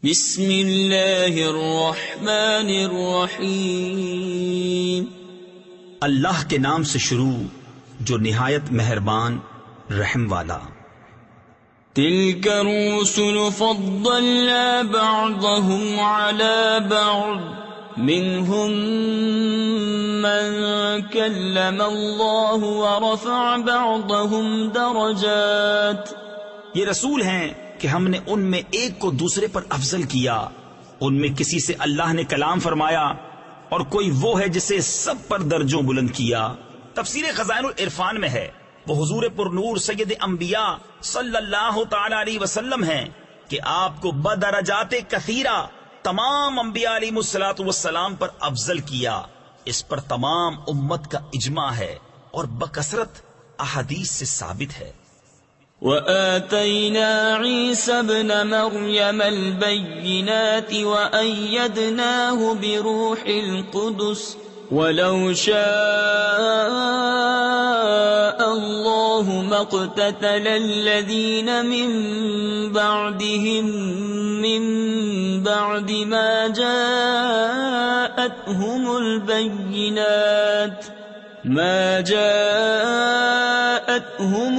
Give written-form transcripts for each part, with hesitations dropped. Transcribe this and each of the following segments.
بسم اللہ الرحمن الرحیم، اللہ کے نام سے شروع جو نہایت مہربان رحم والا۔ تلک الرسل فضلنا بعضهم على بعض منهم من كلم اللہ ورفع بعضهم درجات۔ یہ رسول ہیں کہ ہم نے ان میں ایک کو دوسرے پر افضل کیا، ان میں کسی سے اللہ نے کلام فرمایا اور کوئی وہ ہے جسے سب پر درجوں بلند کیا۔ تفسیر خزائن العرفان میں ہے، وہ حضور پر نور سید انبیاء صلی اللہ تعالی علیہ وسلم ہیں کہ آپ کو بدرجات کثیرہ تمام انبیاء علیہ الصلوۃ والسلام پر افضل کیا۔ اس پر تمام امت کا اجماع ہے اور بکثرت احادیث سے ثابت ہے۔ وآتينا عيسى ابن مريم البينات وأيدناه بروح القدس ولو شاء الله ما اقتتل الذين من بعدهم من بعد ما جاءتهم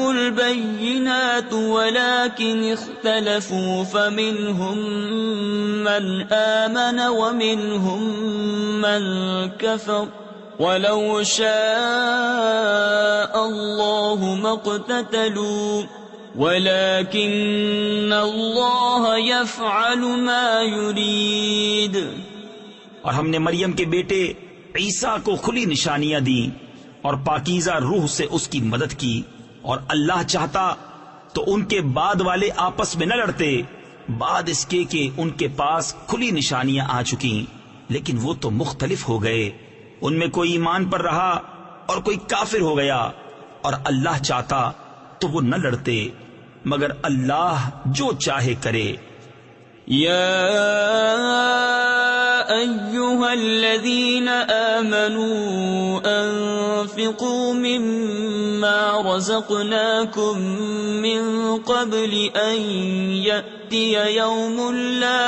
البينات ولكن اختلفوا فمنهم من آمن ومنهم من كفر ولو شاء الله ما اقتتلوا ولكن الله يفعل ما يريد۔ اور ہم نے مریم کے بیٹے عیسیٰ کو کھلی نشانیاں دی اور پاکیزہ روح سے اس کی مدد کی، اور اللہ چاہتا تو ان کے بعد والے آپس میں نہ لڑتے بعد اس کے کہ ان کے پاس کھلی نشانیاں آ چکیں، لیکن وہ تو مختلف ہو گئے، ان میں کوئی ایمان پر رہا اور کوئی کافر ہو گیا، اور اللہ چاہتا تو وہ نہ لڑتے مگر اللہ جو چاہے کرے۔ یا أيها الذين آمنوا أنفقوا مما رزقناكم من قبل أن يأتي يوم لا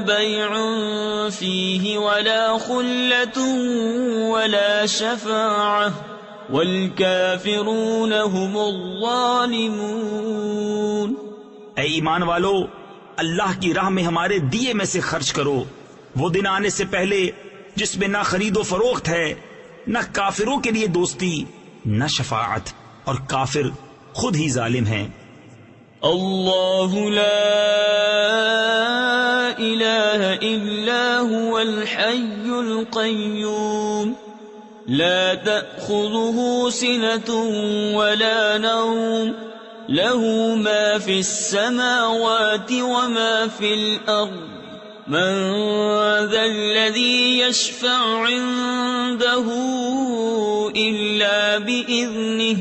بيع فيه ولا خلة ولا شفاعة والكافرون هم الظالمون۔ اے ایمان والو، اللہ کی راہ میں ہمارے دیے میں سے خرچ کرو، وہ دن آنے سے پہلے جس میں نہ خرید و فروخت ہے، نہ کافروں کے لیے دوستی، نہ شفاعت، اور کافر خود ہی ظالم ہیں۔ اللہ لا الہ الا هو الحی القیوم لا تأخذه سنة ولا نوم له ما في السماوات وما في الأرض من ذا الذي يشفع عنده إلا بإذنه۔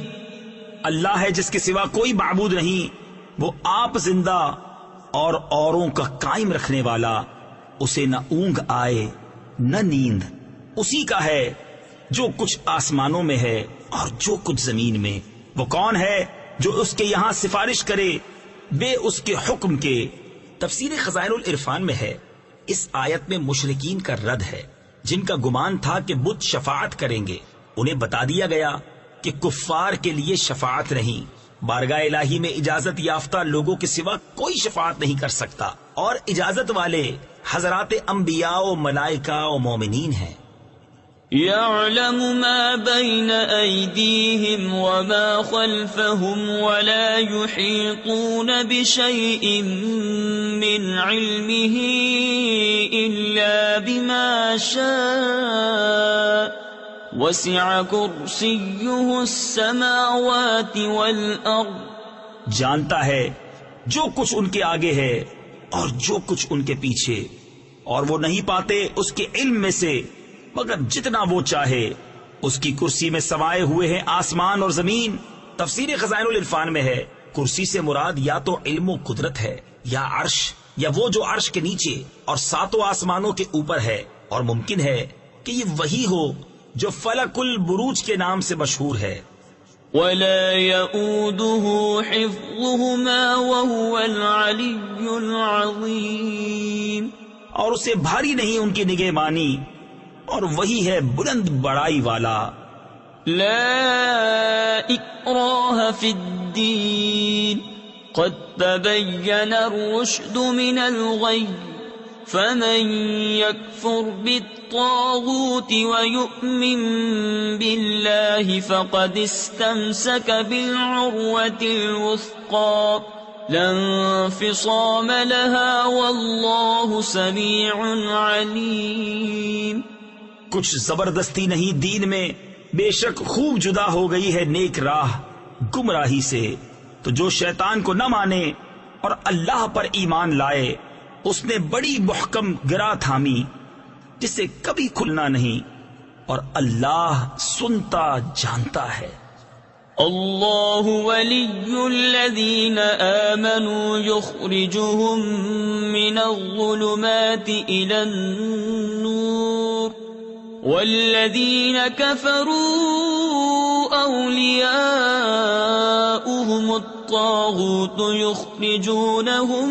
اللہ ہے جس کے سوا کوئی معبود نہیں، وہ آپ زندہ اور اوروں کا قائم رکھنے والا، اسے نہ اونگ آئے نہ نیند، اسی کا ہے جو کچھ آسمانوں میں ہے اور جو کچھ زمین میں۔ وہ کون ہے جو اس کے یہاں سفارش کرے بے اس کے حکم کے؟ تفسیر خزائن العرفان میں ہے، اس آیت میں مشرکین کا رد ہے جن کا گمان تھا کہ بت شفاعت کریں گے۔ انہیں بتا دیا گیا کہ کفار کے لیے شفاعت نہیں، بارگاہ الہی میں اجازت یافتہ لوگوں کے سوا کوئی شفاعت نہیں کر سکتا، اور اجازت والے حضرات انبیاء و ملائکہ و مومنین ہیں۔ يعلم ما بين أيديهم وما خلفهم ولا يحيطون بشيء من علمه إلا بما شاء وسع كرسيه السماوات والأرض۔ جانتا ہے جو کچھ ان کے آگے ہے اور جو کچھ ان کے پیچھے، اور وہ نہیں پاتے اس کے علم میں سے مگر جتنا وہ چاہے۔ اس کی کرسی میں سمائے ہوئے ہیں آسمان اور زمین۔ تفسیر خزائن العرفان میں ہے، کرسی سے مراد یا تو علم و قدرت ہے، یا عرش، یا وہ جو عرش کے نیچے اور ساتوں آسمانوں کے اوپر ہے، اور ممکن ہے کہ یہ وہی ہو جو فلک البروج کے نام سے مشہور ہے۔ ولا يؤوده حفظهما وهو العلي العظيم. اور اسے بھاری نہیں ان کی نگہبانی، اور وہی ہے بلند بڑائی والا. لا اکراہ فی الدین قد تبین الرشد من الغی فمن يكفر بالطاغوت ويؤمن بالله فقد استمسك بالعروة الوثقى لا انفصام لها والله سميع عليم. کچھ زبردستی نہیں دین میں، بے شک خوب جدا ہو گئی ہے نیک راہ گمراہی سے. تو جو شیطان کو نہ مانے اور اللہ پر ایمان لائے، اس نے بڑی محکم گرا تھامی جسے کبھی کھلنا نہیں، اور اللہ سنتا جانتا ہے. اللہ ولی الذین آمنوا یخرجهم من الظلمات الى النور والذین کفروا اولیاؤهم الطاغوت یخرجونهم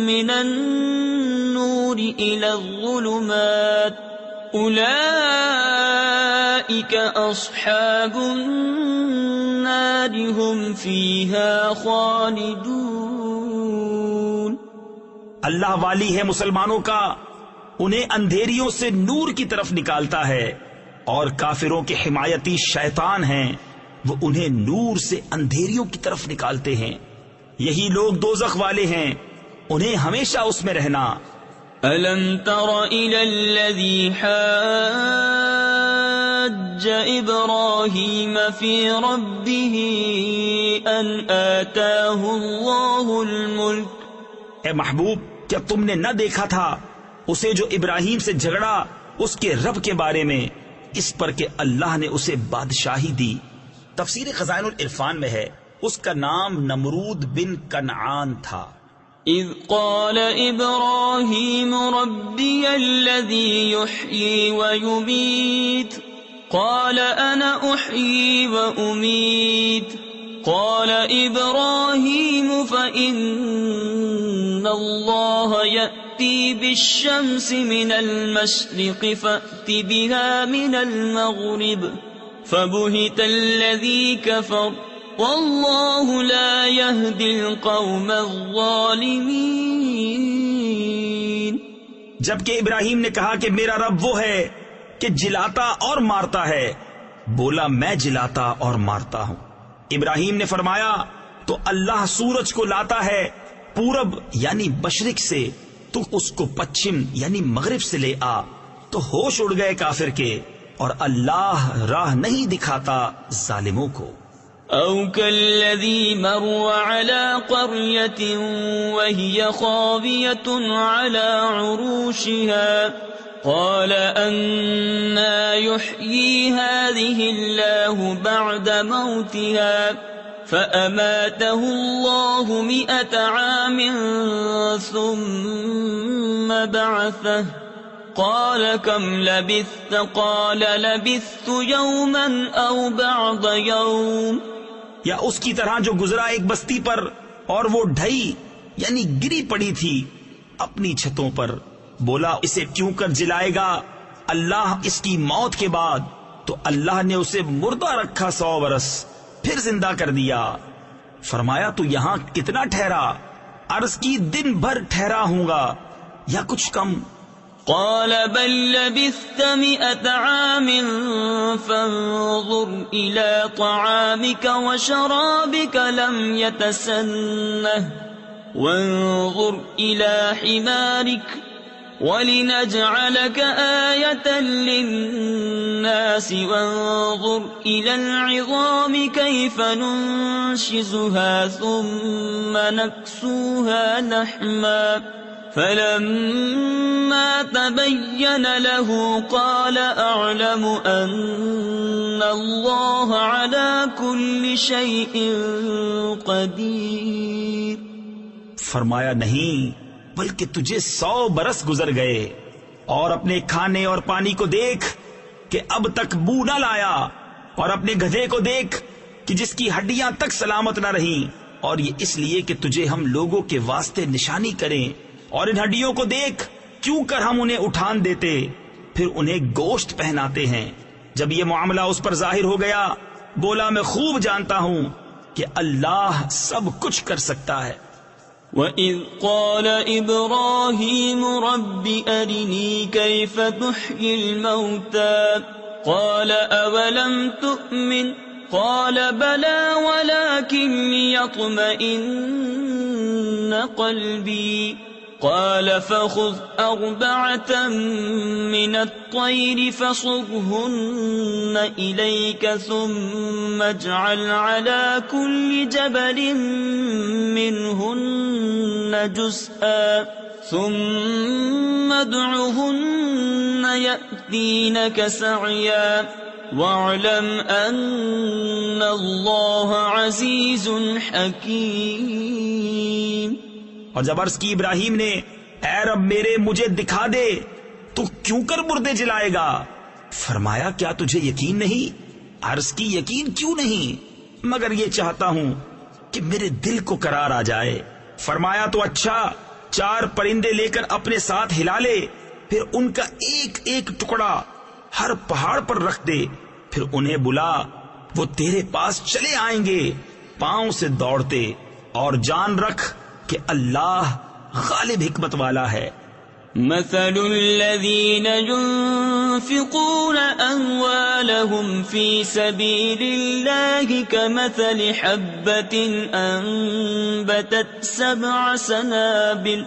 من النور الى الظلمات اولئک اصحاب النار هم فیہا خالدون. اللہ والی ہے مسلمانوں کا، انہیں اندھیریوں سے نور کی طرف نکالتا ہے، اور کافروں کے حمایتی شیطان ہیں، وہ انہیں نور سے اندھیریوں کی طرف نکالتے ہیں. یہی لوگ دوزخ والے ہیں، انہیں ہمیشہ اس میں رہنا. أَلَمْ تَرَ إِلَى الَّذِي حَاجَّ إِبْرَاهِيمَ فِي رَبِّهِ أَنْ آتَاهُ اللَّهُ الْمُلْكَ. اے محبوب، کیا تم نے نہ دیکھا تھا اسے جو ابراہیم سے جھگڑا اس کے رب کے بارے میں، اس پر کہ اللہ نے اسے بادشاہی دی. تفسیر خزائن العرفان میں ہے اس کا نام نمرود بن کنعان تھا. اذ قال ابراہیم ربی الذی یحیی ویمیت قال انا احیی وامیت قال ابراہیم فإن اللہ یأتی بالشمس من المشرق فأت بها من المغرب فبہت الذی کفر واللہ لا یہدی القوم الظالمین. جبکہ ابراہیم نے کہا کہ میرا رب وہ ہے کہ جلاتا اور مارتا ہے، بولا میں جلاتا اور مارتا ہوں. ابراہیم نے فرمایا تو اللہ سورج کو لاتا ہے پورب یعنی مشرق سے، تو اس کو پچھم یعنی مغرب سے لے آ. تو ہوش اڑ گئے کافر کے، اور اللہ راہ نہیں دکھاتا ظالموں کو. او كالذي مر على قرية وهي خاوية على عروشها قال أنا يحيي هذه الله بعد موتها فأماته الله 100 عام ثم بعثه قال كم لبثت قال لبثت يوما أو بعض يوم. یا اس کی طرح جو گزرا ایک بستی پر اور وہ ڈھئی یعنی گری پڑی تھی اپنی چھتوں پر، بولا اسے کیوں کر جلائے گا اللہ اس کی موت کے بعد؟ تو اللہ نے اسے مردہ رکھا 100 برس، پھر زندہ کر دیا. فرمایا تو یہاں کتنا ٹھہرا؟ عرض کی دن بھر ٹھہرا ہوں گا یا کچھ کم. قال بل لبثت 100 عام فانظر إلى طعامك وشرابك لم يتسنه وانظر إلى حمارك ولنجعلك آية للناس وانظر إلى العظام كيف ننشزها ثم نكسوها لحما فلما تبين له قال أعلم أن الله على كل شيء قدير. فرمایا نہیں بلکہ تجھے 100 برس گزر گئے، اور اپنے کھانے اور پانی کو دیکھ کہ اب تک بو نہ لایا، اور اپنے گدھے کو دیکھ کہ جس کی ہڈیاں تک سلامت نہ رہیں، اور یہ اس لیے کہ تجھے ہم لوگوں کے واسطے نشانی کریں، اور ان ہڈیوں کو دیکھ کیوں کر ہم انہیں اٹھان دیتے، پھر انہیں گوشت پہناتے ہیں۔ جب یہ معاملہ اس پر ظاہر ہو گیا، بولا میں خوب جانتا ہوں کہ اللہ سب کچھ کر سکتا ہے۔ وَإِذْ قَالَ إِبْرَاهِيمُ رَبِّ أَرِنِي كَيْفَ تُحْيِي الْمَوْتَى قَالَ أَوَلَمْ تُؤْمِنْ قَالَ بَلَى وَلَكِنْ لِيَطْمَئِنَّ قَلْبِي قَالَ فَخُذْ أَرْبَعَةً مِّنَ الطَّيْرِ فَصُرْهُنَّ إِلَيْكَ ثُمَّ اجْعَلْ عَلَى كُلِّ جَبَلٍ مِّنْهُنَّ جُزْءًا ثُمَّ ادْعُهُنَّ يَأْتِينَكَ سَعْيًا وَاعْلَمْ أَنَّ اللَّهَ عَزِيزٌ حَكِيمٌ۔ اور جب عرض کی ابراہیم نے، اے رب میرے مجھے دکھا دے تو کیوں کر مردے جلائے گا؟ فرمایا کیا تجھے یقین نہیں؟ عرض کی یقین کیوں نہیں، مگر یہ چاہتا ہوں کہ میرے دل کو قرار آ جائے۔ فرمایا تو اچھا، 4 پرندے لے کر اپنے ساتھ ہلا لے، پھر ان کا ایک ایک ٹکڑا ہر پہاڑ پر رکھ دے، پھر انہیں بلا، وہ تیرے پاس چلے آئیں گے پاؤں سے دوڑتے، اور جان رکھ کہ اللہ غالب حکمت والا ہے۔ مثل الذين ينفقون أموالهم في سبيل الله كمثل حبة أنبتت 7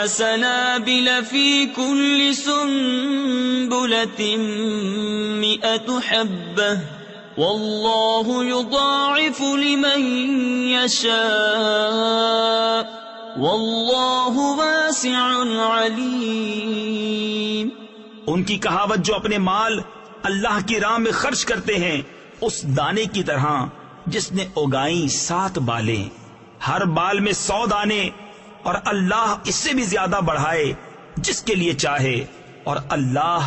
سنابل في كل سنبلة 100 حبة والله يضاعف لمن يشاء واللہ واسع علیم۔ ان کی کہاوت جو اپنے مال اللہ کی راہ میں خرچ کرتے ہیں اس دانے کی طرح جس نے اگائیں 7 بالیں، ہر بال میں 100 دانے، اور اللہ اس سے بھی زیادہ بڑھائے جس کے لیے چاہے، اور اللہ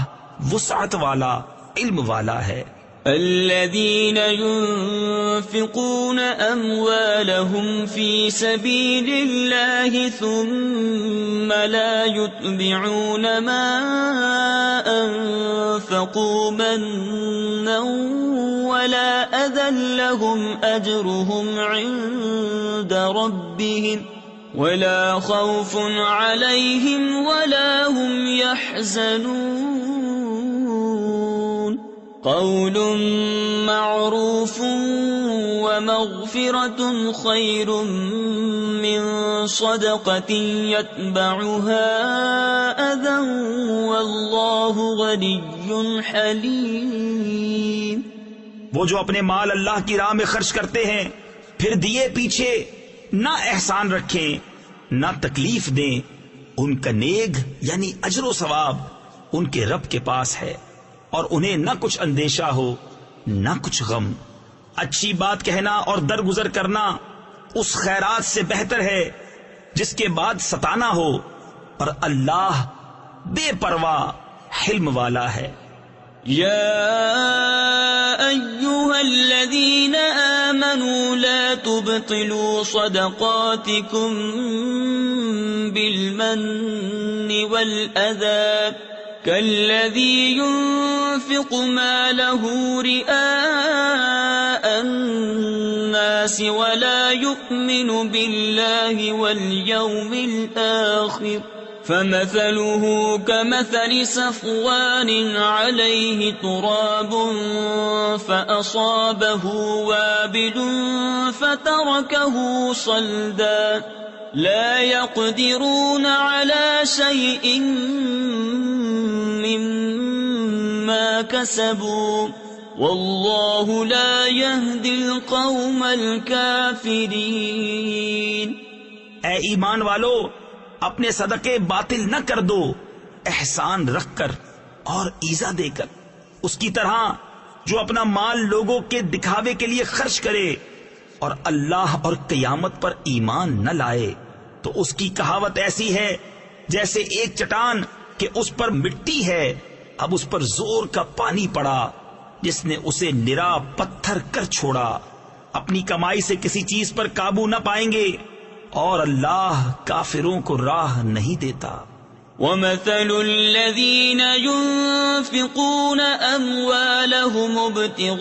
وسعت والا، علم والا ہے۔ الذين ينفقون أموالهم في سبيل الله ثم لا يتبعون ما أنفقوا منا ولا أذى لهم أجرهم عند ربهم ولا خوف عليهم ولا هم يحزنون۔ قول معروف ومغفرة خير من صدقة يتبعها أذى والله غني حليم۔ وہ جو اپنے مال اللہ کی راہ میں خرچ کرتے ہیں پھر دیے پیچھے نہ احسان رکھیں نہ تکلیف دیں، ان کا نیک یعنی اجر و ثواب ان کے رب کے پاس ہے، اور انہیں نہ کچھ اندیشہ ہو نہ کچھ غم۔ اچھی بات کہنا اور درگزر کرنا اس خیرات سے بہتر ہے جس کے بعد ستانا ہو، اور اللہ بے پرواہ حلم والا ہے۔ یا ایھا الذین آمنوا لا تبطلوا صدقاتکم بالمن والأذى كالذي ينفق ماله رئاء الناس ولا يؤمن بالله واليوم الآخر فمثله كمثل صفوان عليه تراب فأصابه وابل فتركه صلدا لا يقدرون على شيء مما كسبوا والله لا يهدي القوم الكافرين۔ اے ایمان والو، اپنے صدقے باطل نہ کر دو، احسان رکھ کر اور ایزا دے کر، اس کی طرح جو اپنا مال لوگوں کے دکھاوے کے لیے خرچ کرے اور اللہ اور قیامت پر ایمان نہ لائے، تو اس کی کہاوت ایسی ہے جیسے ایک چٹان کہ اس پر مٹی ہے، اب اس پر زور کا پانی پڑا جس نے اسے نرا پتھر کر چھوڑا، اپنی کمائی سے کسی چیز پر قابو نہ پائیں گے، اور اللہ کافروں کو راہ نہیں دیتا۔ وَمَثَلُ الَّذِينَ يُنفِقُونَ أَمْوَالَهُمُ ابْتِغَاءَ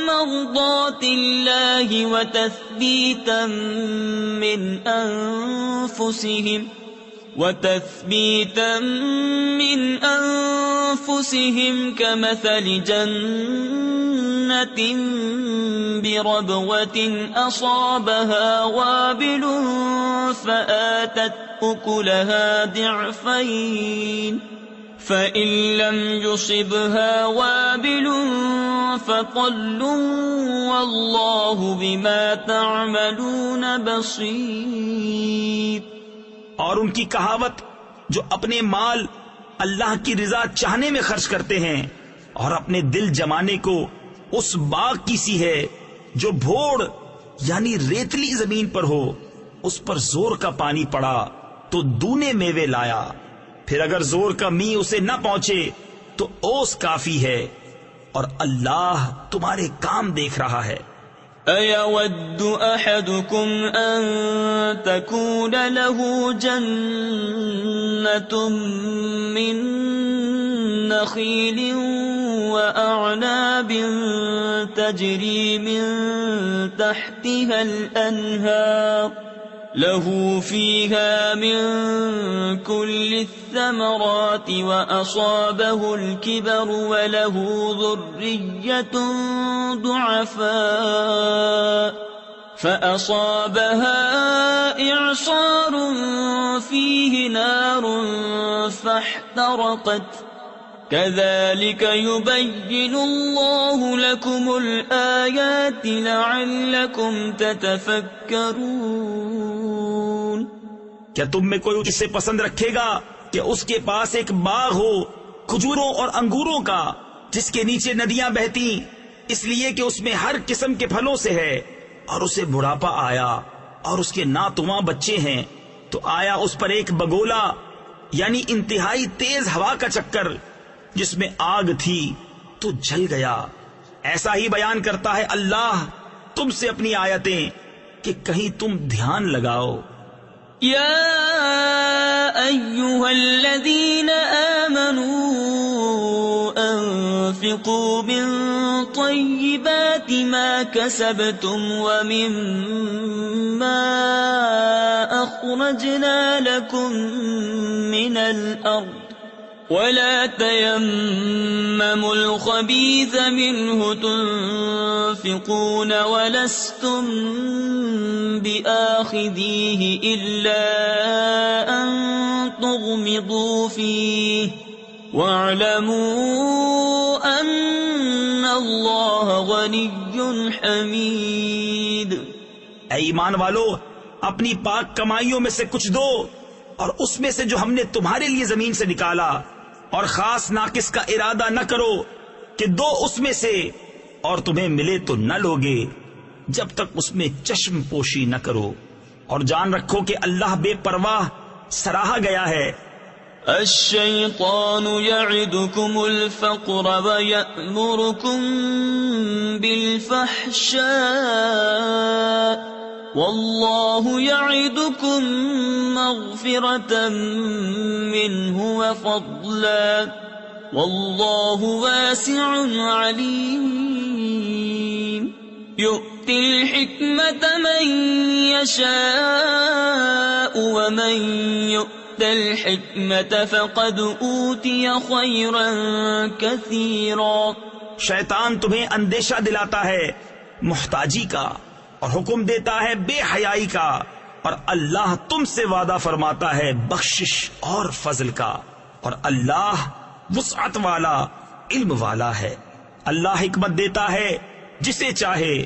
مَرْضَاتِ اللَّهِ وَتَثْبِيتًا مِّنْ أَنفُسِهِمْ كَمَثَلِ جَنَّةٍ بِرَبْوَةٍ أَصَابَهَا وَابِلٌ فَآتَتْ أُكُلَهَا ضِعْفَيْنِ فَإِن لَّمْ يُصِبْهَا وَابِلٌ فَطَلٌّ وَاللَّهُ بِمَا تَعْمَلُونَ بَصِيرٌ۔ اور ان کی کہاوت جو اپنے مال اللہ کی رضا چاہنے میں خرچ کرتے ہیں اور اپنے دل جمانے کو اس باغ کی سی ہے جو بھوڑ یعنی ریتلی زمین پر ہو، اس پر زور کا پانی پڑا تو دونے میوے لایا، پھر اگر زور کا می اسے نہ پہنچے تو اوس کافی ہے، اور اللہ تمہارے کام دیکھ رہا ہے۔ أَيَوَدُّ أَحَدُكُمْ أَن تَكُونَ لَهُ جَنَّةٌ مِّن نَخِيلٍ وَأَعْنَابٍ تَجْرِي مِن تَحْتِهَا الْأَنْهَارُ لَهُ فِيهَا مِن كُلِّ الثَّمَرَاتِ وَأَصَابَهُ الْكِبَرُ وَلَهُ ذُرِّيَّةٌ ضُعَفَاءُ فَأَصَابَهَا إِعْصَارٌ فِيهِ نَارٌ فَاحْتَرَقَتْ كَذَلِكَ يُبَيِّنُ اللَّهُ لَكُمُ الْآيَاتِ لَعَلَّكُمْ تَتَفَكَّرُونَ۔ کیا تم میں کوئی اسے پسند رکھے گا کہ اس کے پاس ایک باغ ہو کھجوروں اور انگوروں کا، جس کے نیچے ندیاں بہتی، اس لیے کہ اس میں ہر قسم کے پھلوں سے ہے، اور اسے بڑھاپا آیا اور اس کے ناتواں بچے ہیں، تو آیا اس پر ایک بگولا یعنی انتہائی تیز ہوا کا چکر جس میں آگ تھی تو جل گیا۔ ایسا ہی بیان کرتا ہے اللہ تم سے اپنی آیتیں کہ کہیں تم دھیان لگاؤ۔ یا ایھا الذین آمنوا انفقوا من طیبات ما کسبتم ومما اخرجنا لکم من الارض ولا تيمموا الخبيث منه تنفقون ولستم بآخذيه إلا أن تغمضوا فيه واعلموا أن الله غني حميد۔ اے ایمان والو، اپنی پاک کمائیوں میں سے کچھ دو، اور اس میں سے جو ہم نے تمہارے لیے زمین سے نکالا، اور خاص ناقص کا ارادہ نہ کرو کہ دو اس میں سے اور تمہیں ملے تو نہ لوگے جب تک اس میں چشم پوشی نہ کرو، اور جان رکھو کہ اللہ بے پرواہ سراہا گیا ہے۔ الشیطان یعدکم الفقر ویأمرکم بالفحشاء واللہ یعدکم مغفرة منہ وفضلا واللہ واسع علیم۔ یؤتی الحکمة من یشاء ومن یؤت الحکمة فقد اوتی خیرا کثیرا۔ شیطان تمہیں اندیشہ دلاتا ہے محتاجی کا، اور حکم دیتا ہے بے حیائی کا، اور اللہ تم سے وعدہ فرماتا ہے بخشش اور فضل کا، اور اللہ وسعت والا علم والا ہے۔ اللہ حکمت دیتا ہے جسے چاہے،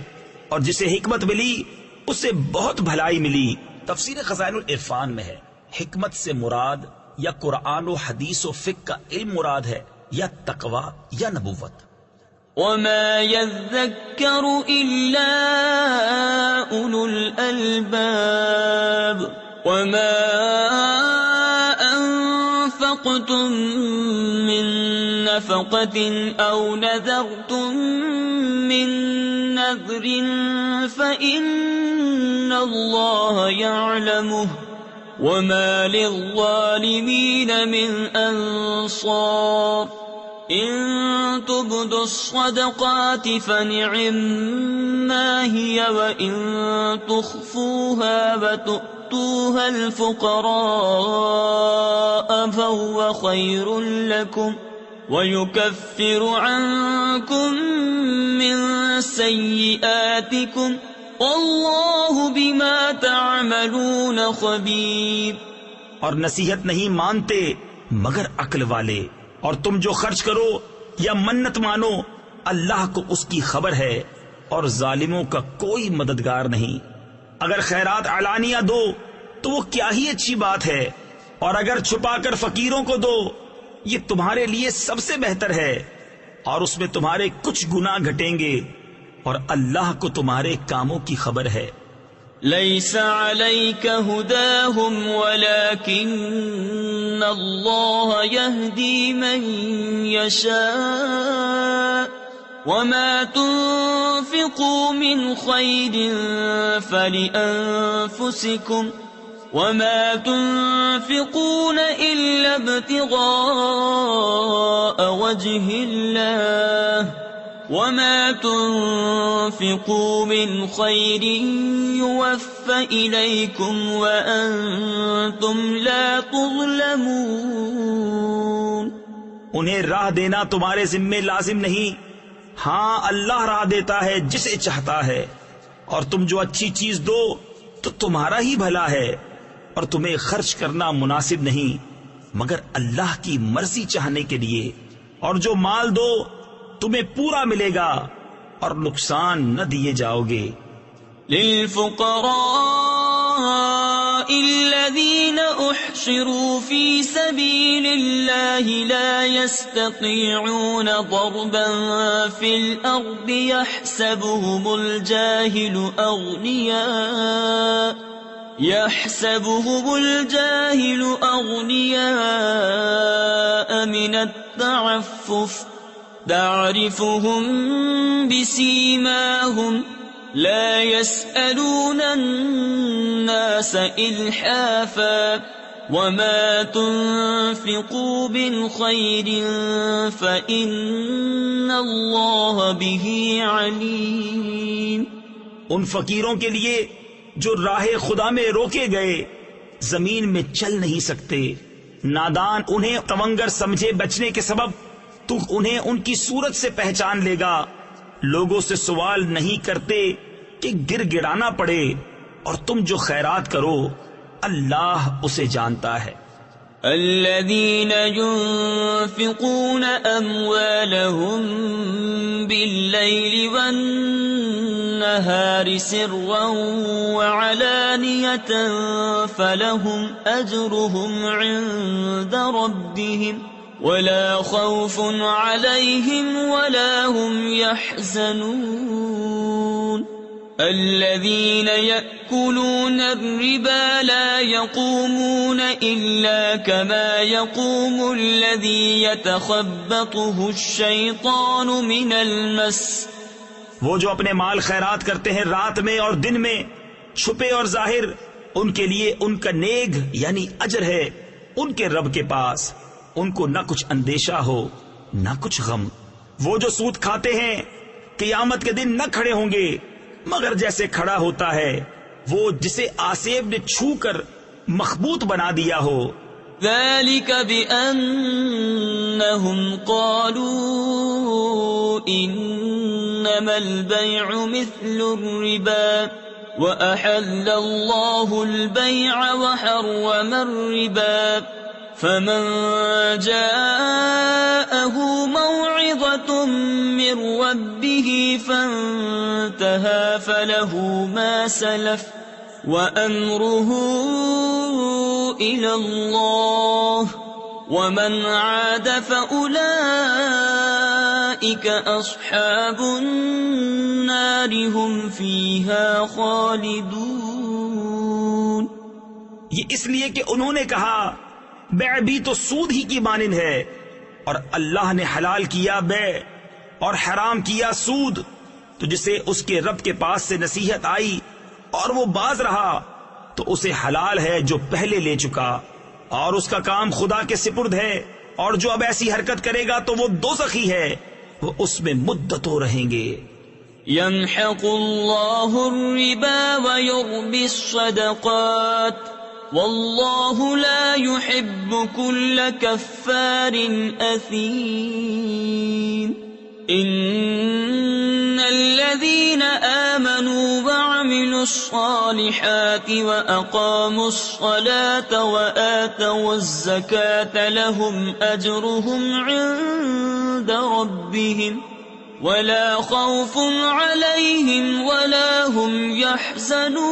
اور جسے حکمت ملی اسے بہت بھلائی ملی۔ تفسیر خزائن العرفان میں ہے، حکمت سے مراد یا قرآن و حدیث و فقہ کا علم مراد ہے، یا تقوی یا نبوت۔ وما يذكر إلا أولو الألباب وما أنفقتم من نفقة أو نذرتم من نذر فإن الله يعلمه وما للظالمين من أنصار إن تبدوا الصدقات فنعما هي وإن تخفوها وتؤتوها الفقراء فهو خير لكم ويكفر عنكم من سيئاتكم واللہ بما تعملون خبیر. اور نصیحت نہیں مانتے مگر عقل والے، اور تم جو خرچ کرو یا منت مانو اللہ کو اس کی خبر ہے، اور ظالموں کا کوئی مددگار نہیں. اگر خیرات علانیہ دو تو وہ کیا ہی اچھی بات ہے، اور اگر چھپا کر فقیروں کو دو یہ تمہارے لیے سب سے بہتر ہے، اور اس میں تمہارے کچھ گناہ گھٹیں گے، اور اللہ کو تمہارے کاموں کی خبر ہے. لیس علیک ہداہم ولکن اللہ یہدی من یشاء وما تنفقوا من خیر فلأنفسکم وما تنفقون الا ابتغاء وجہ اللہ وما تنفقوا من خير يوفى إليكم وأنتم لا تظلمون. انہیں راہ دینا تمہارے ذمے لازم نہیں، ہاں اللہ راہ دیتا ہے جسے چاہتا ہے، اور تم جو اچھی چیز دو تو تمہارا ہی بھلا ہے، اور تمہیں خرچ کرنا مناسب نہیں مگر اللہ کی مرضی چاہنے کے لیے، اور جو مال دو تمہیں پورا ملے گا اور نقصان نہ دیے جاؤ گے. للفقراء الذين احصروا في سبيل الله لا يستطيعون ضربا في الأرض يحسبهم الجاهل أغنياء من التعفف تعرفهم بسيماهم لا يسألون الناس إلحافا وما تنفقوا من خير فإن الله به عليم. ان فقیروں کے لیے جو راہ خدا میں روکے گئے، زمین میں چل نہیں سکتے، نادان انہیں تونگر سمجھے بچنے کے سبب تو انہیں ان کی صورت سے پہچان لے گا. لوگوں سے سوال نہیں کرتے کہ گر گڑانا پڑے، اور تم جو خیرات کرو اللہ اسے جانتا ہے. الذين ينفقون أموالهم بالليل والنهار سرا وعلانية فلهم أجرهم عند ربهم ولا خوف عليهم ولا هم يحزنون. الذين يأكلون الربا لا يقومون إلا كما يقوم الذي يتخبطه الشيطان من المس. وہ جو اپنے مال خیرات کرتے ہیں رات میں اور دن میں، چھپے اور ظاہر، ان کے لیے ان کا نیگ یعنی اجر ہے ان کے رب کے پاس. ان کو نہ کچھ اندیشہ ہو نہ کچھ غم. وہ جو سود کھاتے ہیں قیامت کے دن نہ کھڑے ہوں گے مگر جیسے کھڑا ہوتا ہے وہ جسے آسیب نے چھو کر مخبوط بنا دیا ہو. ذلك بأنهم قالوا إنما البيع مثل الربا وأحل الله البيع وحرم الربا فمن جاءه موعظة من ربه فانتهى فله ما سلف وأمره إلى الله ومن عاد فأولئك أصحاب النار هم فيها خالدون. یہ اس لیے کہ انہوں نے کہا بیع بھی تو سود ہی کی مانند ہے، اور اللہ نے حلال کیا بے اور حرام کیا سود، تو جسے اس کے رب کے پاس سے نصیحت آئی اور وہ باز رہا تو اسے حلال ہے جو پہلے لے چکا، اور اس کا کام خدا کے سپرد ہے، اور جو اب ایسی حرکت کرے گا تو وہ دوزخی ہے، وہ اس میں مدتوں رہیں گے۔ يمحق الله الربا ويربي الصدقات والله لا يحب كل كفار أثيم إن الذين آمنوا وعملوا الصالحات وأقاموا الصلاة وآتوا الزكاة لهم أجرهم عند ربهم ولا خوف عليهم ولا هم يحزنون۔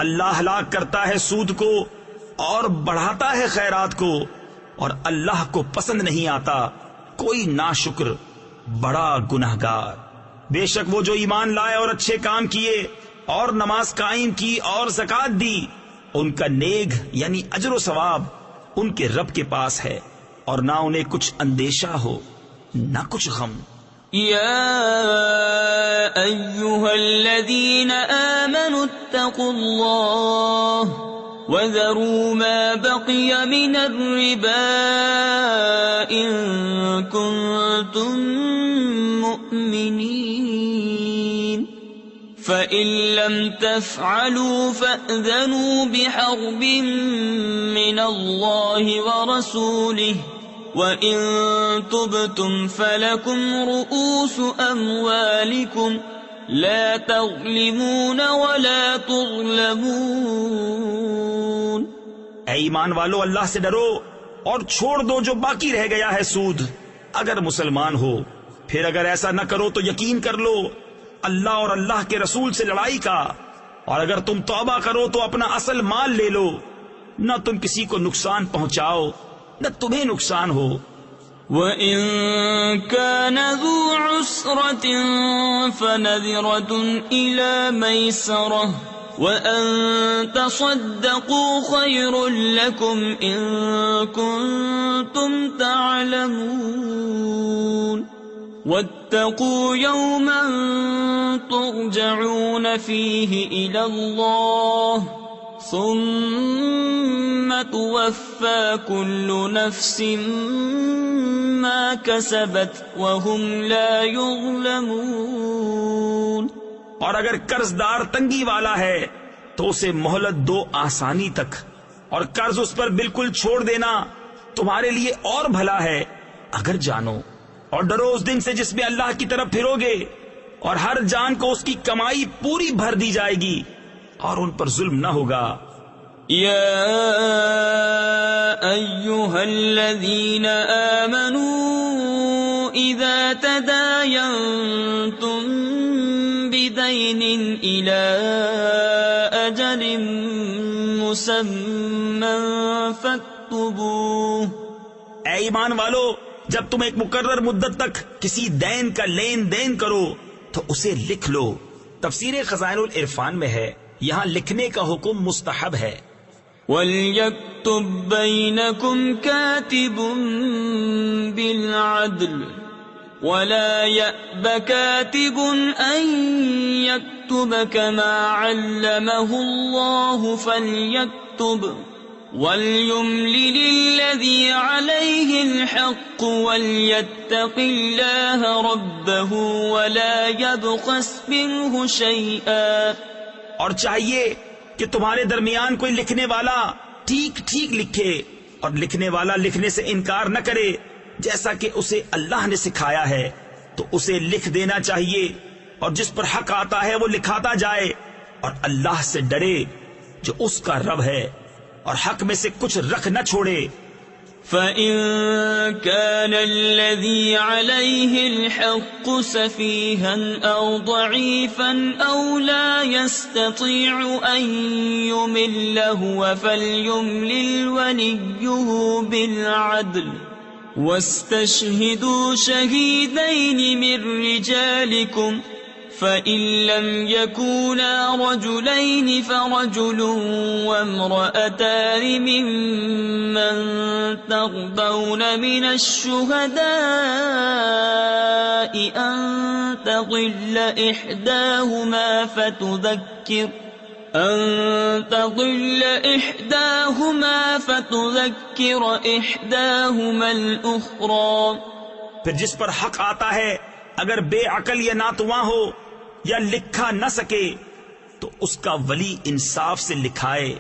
اللہ ہلاک کرتا ہے سود کو اور بڑھاتا ہے خیرات کو، اور اللہ کو پسند نہیں آتا کوئی ناشکر بڑا گنہگار۔ بے شک وہ جو ایمان لائے اور اچھے کام کیے اور نماز قائم کی اور زکات دی، ان کا نیک یعنی اجر و ثواب ان کے رب کے پاس ہے، اور نہ انہیں کچھ اندیشہ ہو نہ کچھ غم۔ یا ایھا الذین آمنوا اتقوا اللہ وذروا ما بقي من الربا إن كنتم مؤمنين فإن لم تفعلوا فأذنوا بحرب من الله ورسوله وإن تبتم فلكم رؤوس أموالكم لا تظلمون ولا تظلمون۔ اے ایمان والو، اللہ سے ڈرو اور چھوڑ دو جو باقی رہ گیا ہے سود، اگر مسلمان ہو۔ پھر اگر ایسا نہ کرو تو یقین کر لو اللہ اور اللہ کے رسول سے لڑائی کا، اور اگر تم توبہ کرو تو اپنا اصل مال لے لو، نہ تم کسی کو نقصان پہنچاؤ نہ تمہیں نقصان ہو۔ وَإِن كَانَ ذُو عُسْرَةٍ فَنَذِرَةٌ إِلَى مَيْسَرَةٍ وَأَن تَصَدَّقُوا خَيْرٌ لَكُمْ إِن كُنتُمْ تَعْلَمُونَ وَاتَّقُوا يَوْمًا تُرْجَعُونَ فِيهِ إِلَى اللَّهِ ثم توفى كل نفس ما كسبت وهم لا يظلمون۔ اور اگر قرض دار تنگی والا ہے تو اسے مہلت دو آسانی تک، اور قرض اس پر بالکل چھوڑ دینا تمہارے لیے اور بھلا ہے اگر جانو، اور ڈرو اس دن سے جس میں اللہ کی طرف پھرو گے، اور ہر جان کو اس کی کمائی پوری بھر دی جائے گی اور ان پر ظلم نہ ہوگا۔ یا ایھا الذین آمنوا اذا تداینتم بدین الی اجل مسمى فاکتبوہ۔ اے ایمان والو، جب تم ایک مقرر مدت تک کسی دین کا لین دین کرو تو اسے لکھ لو۔ تفسیر خزائن العرفان میں ہے، یہاں لکھنے کا حکم مستحب ہے۔ وَلْيَكْتُبْ بَيْنَكُمْ كَاتِبٌ بِالْعَدْلِ وَلَا يَأْبَ كَاتِبٌ أَن يَكْتُبَ كَمَا عَلَّمَهُ اللَّهُ فَلْيَكْتُبْ وَلْيُمْلِلِ الَّذِي عَلَيْهِ الْحَقُّ وَلْيَتَّقِ اللَّهَ رَبَّهُ وَلَا يَبْخَسْ مِنْهُ شَيْئًا۔ اور چاہیے کہ تمہارے درمیان کوئی لکھنے والا ٹھیک ٹھیک لکھے، اور لکھنے والا لکھنے سے انکار نہ کرے، جیسا کہ اسے اللہ نے سکھایا ہے تو اسے لکھ دینا چاہیے، اور جس پر حق آتا ہے وہ لکھاتا جائے، اور اللہ سے ڈرے جو اس کا رب ہے، اور حق میں سے کچھ رکھ نہ چھوڑے۔ فَإِن كَانَ الَّذِي عَلَيْهِ الْحَقُّ سَفِيهًا أَوْ ضَعِيفًا أَوْ لَا يَسْتَطِيعُ أَن يُمِلَّ هُوَ فَلْيُمْلِلْ وَلِيُّهُ بِالْعَدْلِ وَاسْتَشْهِدُوا شَهِيدَيْنِ مِن رِّجَالِكُمْ فإن لم يكونا رجلين فرجل وامرأتان ممن ترضون من الشهداء أن تضل إحداهما فتذكر إحداهما الأخرى. پھر جس پر حق آتا ہے اگر بے عقل یا ناتواں ہو یا لکھا نہ سکے تو اس کا ولی انصاف سے لکھائے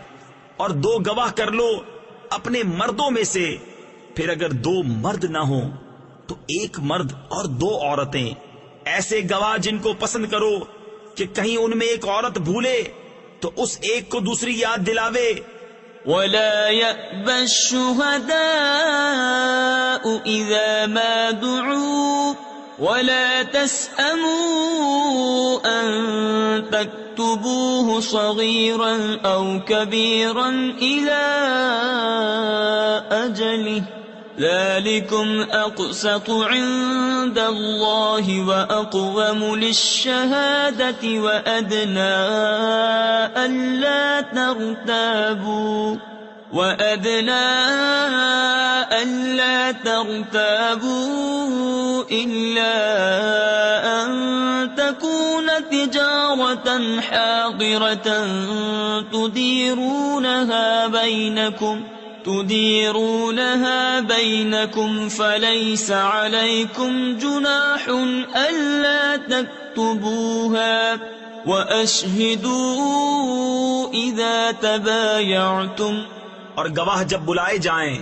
اور 2 گواہ کر لو اپنے مردوں میں سے. پھر اگر 2 مرد نہ ہوں تو 1 مرد اور 2 عورتیں، ایسے گواہ جن کو پسند کرو کہ کہیں ان میں ایک عورت بھولے تو اس ایک کو دوسری یاد دلاوے. ولا يأبى الشهداء إذا ما دعوا ولا تسأموا أن تكتبوه صغيرا أو كبيرا إلى أجله ذلكم أقسط عند الله وأقوم للشهادة وأدنى ألا ترتابوا إلا أن تكون تجارة حاضرة تديرونها بينكم فليس عليكم جناح ألا تكتبوها وأشهدوا إذا تبايعتم. اور گواہ جب بلائے جائیں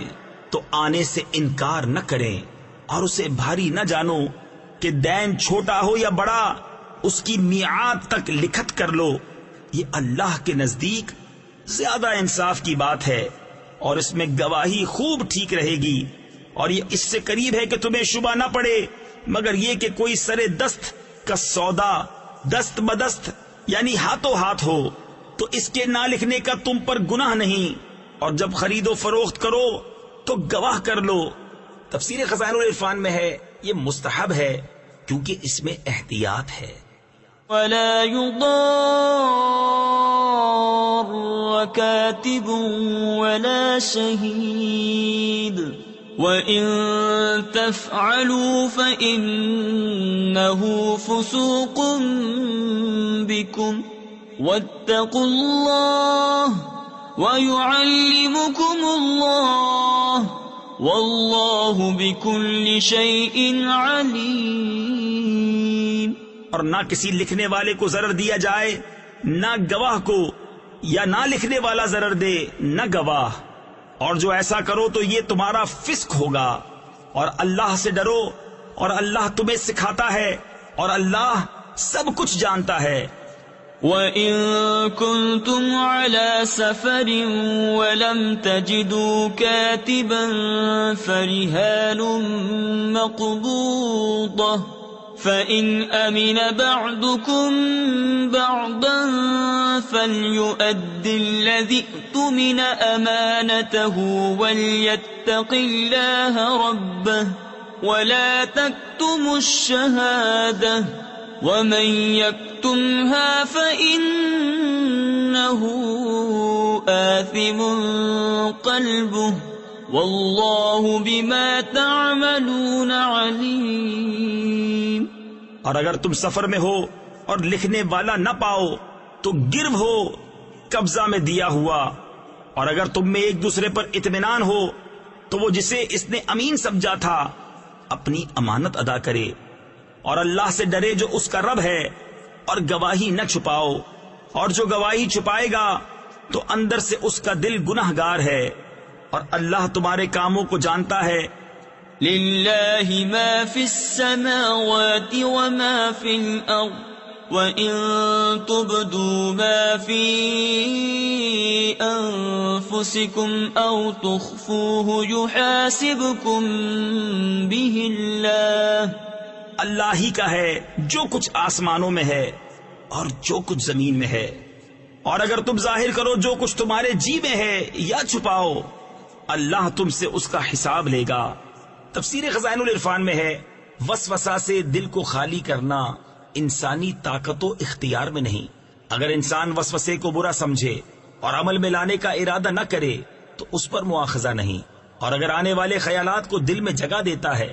تو آنے سے انکار نہ کریں اور اسے بھاری نہ جانو کہ دین چھوٹا ہو یا بڑا، اس کی میعاد تک لکھت کر لو. یہ اللہ کے نزدیک زیادہ انصاف کی بات ہے اور اس میں گواہی خوب ٹھیک رہے گی. اور یہ اس سے قریب ہے کہ تمہیں شبہ نہ پڑے مگر یہ کہ کوئی سرے دست کا سودا دست بدست یعنی ہاتھوں ہاتھ ہو تو اس کے نہ لکھنے کا تم پر گناہ نہیں. اور جب خرید و فروخت کرو تو گواہ کر لو. تفسیر خزائن العرفان میں ہے یہ مستحب ہے کیونکہ اس میں احتیاط ہے. ولا يضار كاتب ولا شهيد وإن تفعلوا فإنه فسوق بكم واتقوا الله ويعلمكم الله والله بكل شيء عليم. اور نہ کسی لکھنے والے کو ضرر دیا جائے، نہ گواہ کو، یا نہ لکھنے والا ضرر دے نہ گواہ. اور جو ایسا کرو تو یہ تمہارا فسق ہوگا. اور اللہ سے ڈرو اور اللہ تمہیں سکھاتا ہے اور اللہ سب کچھ جانتا ہے. وَإِن كُنتُمْ عَلَى سَفَرٍ وَلَمْ تَجِدُوا كَاتِبًا فَرِهَانٌ مَّقْبُوضَةٌ فَإِنْ أَمِنَ بَعْضُكُمْ بَعْضًا فَلْيُؤَدِّ الَّذِي اؤْتُمِنَ أَمَانَتَهُ وَلْيَتَّقِ اللَّهَ رَبَّهُ وَلَا تَكْتُمُوا الشَّهَادَةَ وَمَن يَكْتُمْهَا فَإِنَّهُ آثِمٌ قَلْبُهُ وَاللَّهُ بِمَا تَعْمَلُونَ عَلِيمٌ. اور اگر تم سفر میں ہو اور لکھنے والا نہ پاؤ تو گرو ہو قبضہ میں دیا ہوا. اور اگر تم میں ایک دوسرے پر اطمینان ہو تو وہ جسے اس نے امین سمجھا تھا اپنی امانت ادا کرے. اور اللہ سے ڈرے جو اس کا رب ہے. اور گواہی نہ چھپاؤ، اور جو گواہی چھپائے گا تو اندر سے اس کا دل گنہگار ہے. اور اللہ تمہارے کاموں کو جانتا ہے. للہ ما فی السماوات وما فی الارض وَإِن تُبْدُوا مَا فِي أَنفُسِكُمْ أَوْ تُخْفُوهُ يُحَاسِبْكُم بِهِ اللَّهُ. اللہ ہی کا ہے جو کچھ آسمانوں میں ہے اور جو کچھ زمین میں ہے. اور اگر تم ظاہر کرو جو کچھ تمہارے جی میں ہے یا چھپاؤ، اللہ تم سے اس کا حساب لے گا. تفسیر خزائن العرفان میں ہے وسوسہ سے دل کو خالی کرنا انسانی طاقت و اختیار میں نہیں۔ اگر انسان وسوسے کو برا سمجھے اور عمل میں لانے کا ارادہ نہ کرے تو اس پر مواخذہ نہیں، اور اگر آنے والے خیالات کو دل میں جگہ دیتا ہے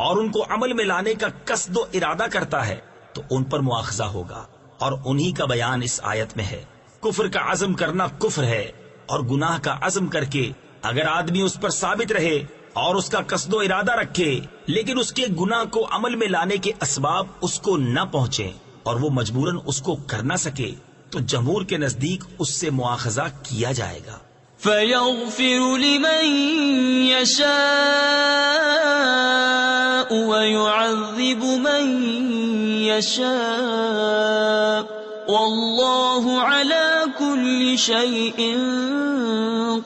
اور ان کو عمل میں لانے کا قصد و ارادہ کرتا ہے تو ان پر مواخذہ ہوگا، اور انہی کا بیان اس آیت میں ہے۔ کفر کا عزم کرنا کفر ہے، اور گناہ کا عزم کر کے اگر آدمی اس پر ثابت رہے اور اس کا قصد و ارادہ رکھے لیکن اس کے گناہ کو عمل میں لانے کے اسباب اس کو نہ پہنچے اور وہ مجبوراً اس کو کر نہ سکے تو جمہور کے نزدیک اس سے مواخذہ کیا جائے گا۔ فَيَغْفِرُ لِمَن يَشَاءُ وَيُعَذِّبُ مَن يَشَاءُ وَاللَّهُ عَلَى كُلِّ شَيْءٍ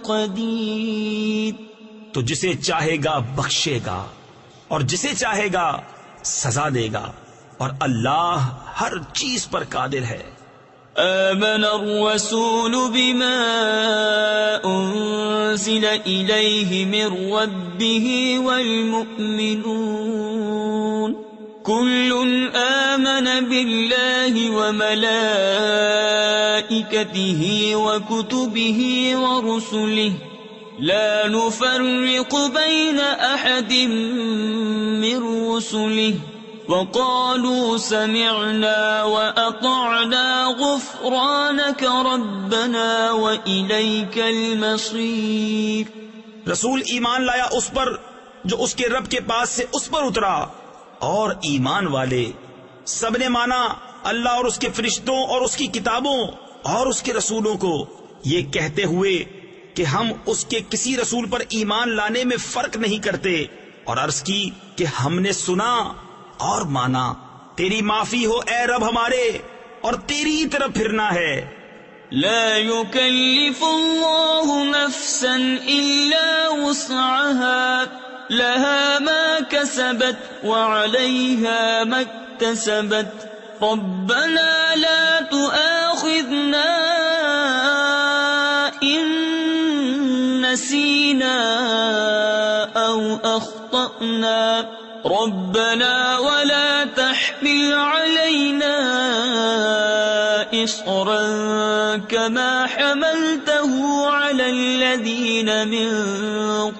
قَدِيرٌ۔ تو جسے چاہے گا بخشے گا اور جسے چاہے گا سزا دے گا، اور اللہ ہر چیز پر قادر ہے۔ آمن الرسول بما أنزل إليه من ربه والمؤمنون كل آمن بالله وملائكته وكتبه ورسله لا نفرق بين أحد من رسله وقالوا سمعنا وأطعنا غفرانك ربنا وإليك المصير۔ رسول ایمان لایا اس پر جو اس کے رب کے پاس سے اس پر اترا، اور ایمان والے سب نے مانا اللہ اور اس کے فرشتوں اور اس کی کتابوں اور اس کے رسولوں کو، یہ کہتے ہوئے کہ ہم اس کے کسی رسول پر ایمان لانے میں فرق نہیں کرتے، اور عرض کی کہ ہم نے سنا اور مانا، تیری معافی ہو اے رب ہمارے، اور تیری ہی طرف پھرنا ہے۔ لا يكلف الله نفسا إلا وسعها لها ما كسبت وعليها ما اكتسبت ربنا لا تؤاخذنا إن نسينا أو أخطأنا ربنا ولا تحمل علينا إصرا كما حملته على الذين من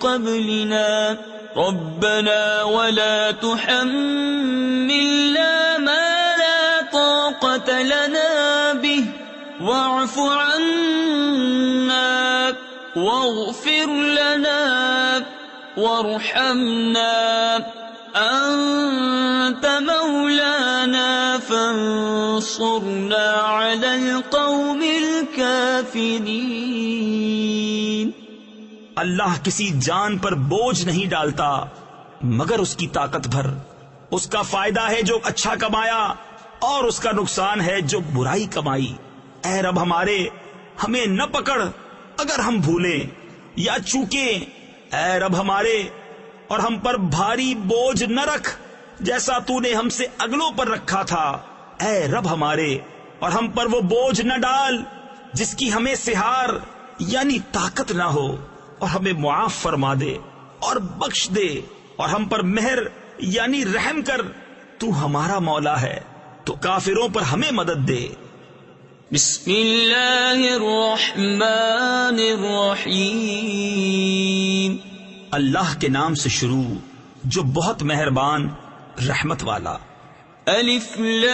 قبلنا ربنا ولا تحملنا ما لا طاقة لنا به واعف عنا واغفر لنا وارحمنا أنت مولانا فانصرنا على القوم الكافرين۔ اللہ کسی جان پر بوجھ نہیں ڈالتا مگر اس کی طاقت بھر، اس کا فائدہ ہے جو اچھا کمایا اور اس کا نقصان ہے جو برائی کمائی۔ اے رب ہمارے ہمیں نہ پکڑ اگر ہم بھولیں یا چوکیں، اے رب ہمارے اور ہم پر بھاری بوجھ نہ رکھ جیسا تو نے ہم سے اگلوں پر رکھا تھا، اے رب ہمارے اور ہم پر وہ بوجھ نہ ڈال جس کی ہمیں سہار یعنی طاقت نہ ہو، اور ہمیں معاف فرما دے اور بخش دے اور ہم پر مہر یعنی رحم کر، تو ہمارا مولا ہے تو کافروں پر ہمیں مدد دے۔ بسم اللہ الرحمن الرحیم۔ اللہ کے نام سے شروع جو بہت مہربان رحمت والا۔ الف لام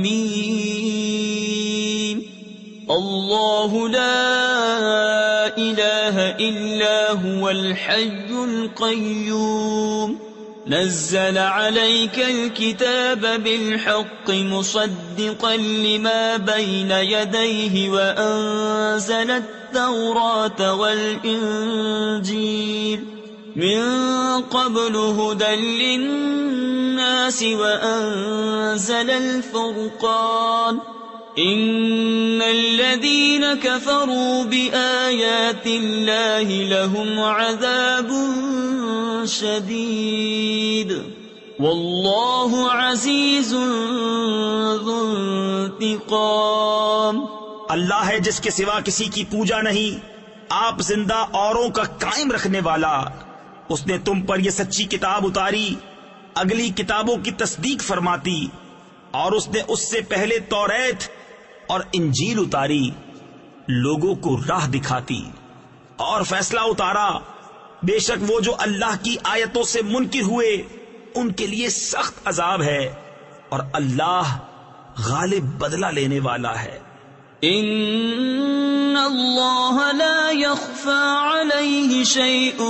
میم۔ اللہ لا الہ الا هو الحی القیوم نزل عليك الكتاب بالحق مصدقا لما بين يديه وأنزل التوراة والإنجيل من قبل هدى للناس وأنزل الفرقان إن الذين كفروا بآيات الله لهم عذاب شدید واللہ عزیز ذو انتقام۔ اللہ ہے جس کے سوا کسی کی پوجا نہیں، آپ زندہ اوروں کا قائم رکھنے والا اس نے تم پر یہ سچی کتاب اتاری اگلی کتابوں کی تصدیق فرماتی، اور اس نے اس سے پہلے توریت اور انجیل اتاری لوگوں کو راہ دکھاتی، اور فیصلہ اتارا بے شک وہ جو اللہ کی آیتوں سے منکر ہوئے ان کے لیے سخت عذاب ہے، اور اللہ غالب بدلہ لینے والا ہے۔ ان اللہ لا يخفى عليه شيء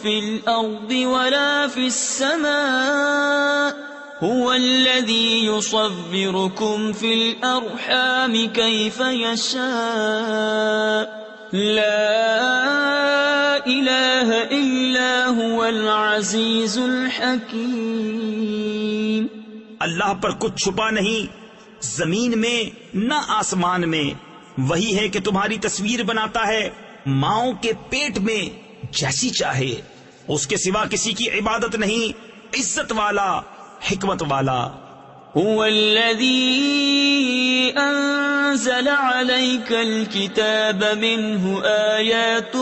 في الارض ولا في السماء هو الذي يصوركم في الارحام كيف يشاء لا الہ الا هو العزیز الحکیم۔ اللہ پر کچھ چھپا نہیں زمین میں نہ آسمان میں، وہی ہے کہ تمہاری تصویر بناتا ہے ماؤں کے پیٹ میں جیسی چاہے، اس کے سوا کسی کی عبادت نہیں، عزت والا حکمت والا۔ هو الذي أنزل عليك الكتاب منه آيات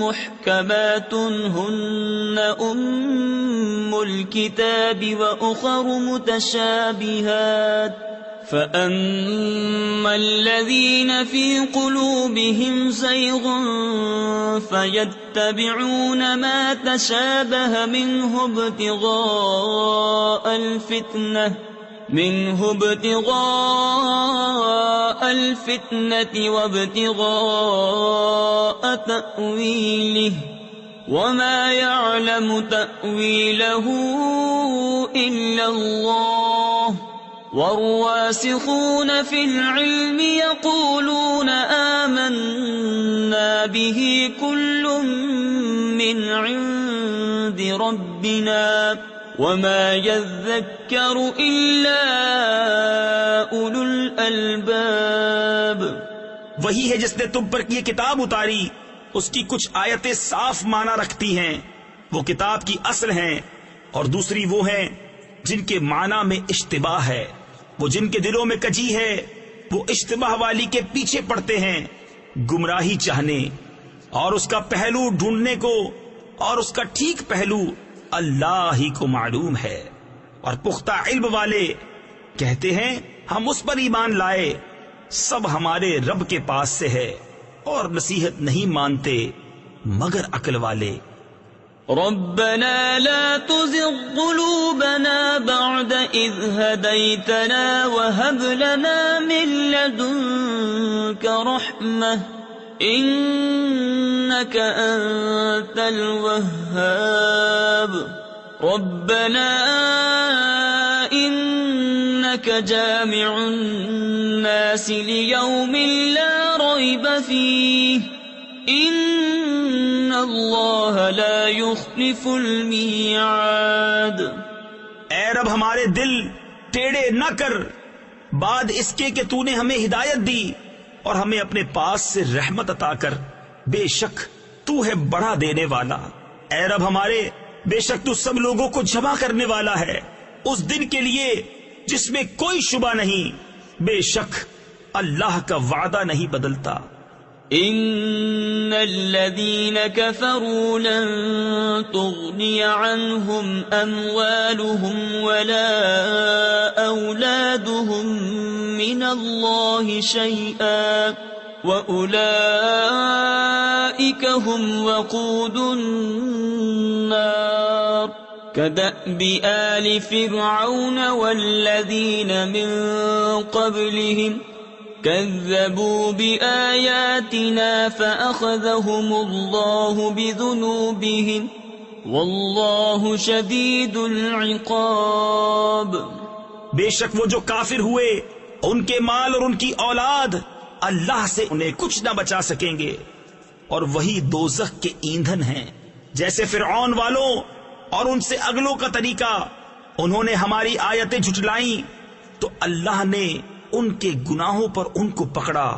محكمات هن أم الكتاب وأخر متشابهات فأما الذين في قلوبهم زيغ فيتبعون ما تشابه منه ابتغاء الفتنة وابتغاء تأويله وما يعلم تأويله إلا الله والراسخون في العلم يقولون آمنا به كل من عند ربنا وما يذكر إلا أولو الألباب۔ وہی ہے جس نے تم پر یہ کتاب اتاری، اس کی کچھ آیتیں صاف معنی رکھتی ہیں، وہ کتاب کی اصل ہیں، اور دوسری وہ ہیں جن کے معنی میں اشتباہ ہے، وہ جن کے دلوں میں کجی ہے وہ اشتباہ والی کے پیچھے پڑتے ہیں گمراہی چاہنے، اور اس کا پہلو ڈھونڈنے کو، اور اس کا ٹھیک پہلو اللہ ہی کو معلوم ہے۔ اور پختہ علم والے کہتے ہیں ہم اس پر ایمان لائے، سب ہمارے رب کے پاس سے ہے، اور نصیحت نہیں مانتے مگر عقل والے۔ ربنا لا تزغ قلوبنا بعد إذ هديتنا وهب لنا من لدنك رحمة إنك أنت الوهاب ربنا إنك جامع الناس ليوم لا ريب فيه ان اللہ لا يخلف المیعاد۔ اے رب ہمارے دل ٹیڑے نہ کر بعد اس کے کہ تو نے ہمیں ہدایت دی، اور ہمیں اپنے پاس سے رحمت عطا کر، بے شک تو ہے بڑا دینے والا۔ اے رب ہمارے بے شک تو سب لوگوں کو جمع کرنے والا ہے اس دن کے لیے جس میں کوئی شبہ نہیں، بے شک اللہ کا وعدہ نہیں بدلتا۔ ان الذين كفروا لن تغني عنهم اموالهم ولا اولادهم من الله شيئا واولئك هم وقود النار كدأب آل فرعون والذين من قبلهم كذبوا بآياتنا فأخذهم الله بذنوبهم والله شديد العقاب۔ بے شک وہ جو کافر ہوئے ان کے مال اور ان کی اولاد اللہ سے انہیں کچھ نہ بچا سکیں گے، اور وہی دوزخ کے ایندھن ہیں، جیسے فرعون والوں اور ان سے اگلوں کا طریقہ۔ انہوں نے ہماری آیتیں جھٹلائیں تو اللہ نے ان کے گناہوں پر ان کو پکڑا،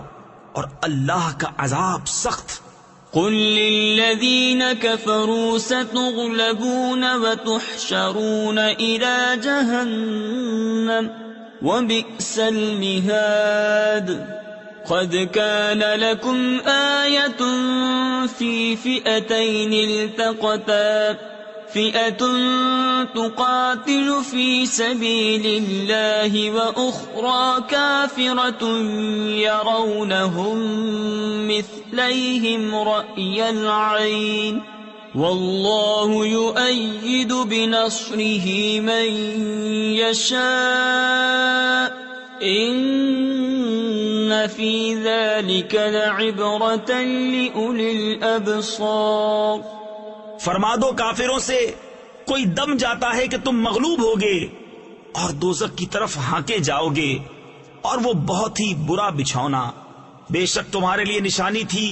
اور اللہ کا عذاب سخت۔ قل للذین کفروا ستغلبون وتحشرون الى جہنم وبئس المہاد۔ قد كان لكم آية في فئتين التقتا فئة تقاتل في سبيل الله وأخرى كافرة يرونهم مثليهم رأي العين والله يؤيد بنصره من يشاء إن في ذلك لعبرة لأولي الأبصار۔ فرما دو کافروں سے، کوئی دم جاتا ہے کہ تم مغلوب ہوگے اور دوزخ کی طرف ہانکے جاؤ گے، اور وہ بہت ہی برا بچھونا۔ بے شک تمہارے لیے نشانی تھی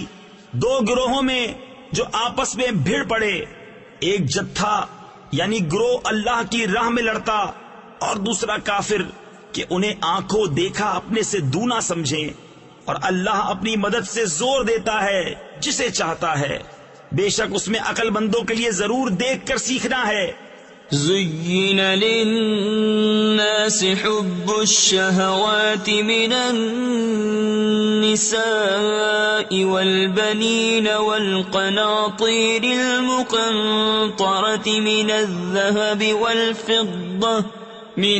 دو گروہوں میں جو آپس میں بھیڑ پڑے، ایک جتھا یعنی گروہ اللہ کی راہ میں لڑتا، اور دوسرا کافر کہ انہیں آنکھوں دیکھا اپنے سے دونا سمجھیں، اور اللہ اپنی مدد سے زور دیتا ہے جسے چاہتا ہے۔ بے شک اس میں عقل مندوں کے لیے ضرور دیکھ کر سیکھنا ہے۔ زين للناس حب الشهوات من النساء والبنين والقناطير المقنطرة من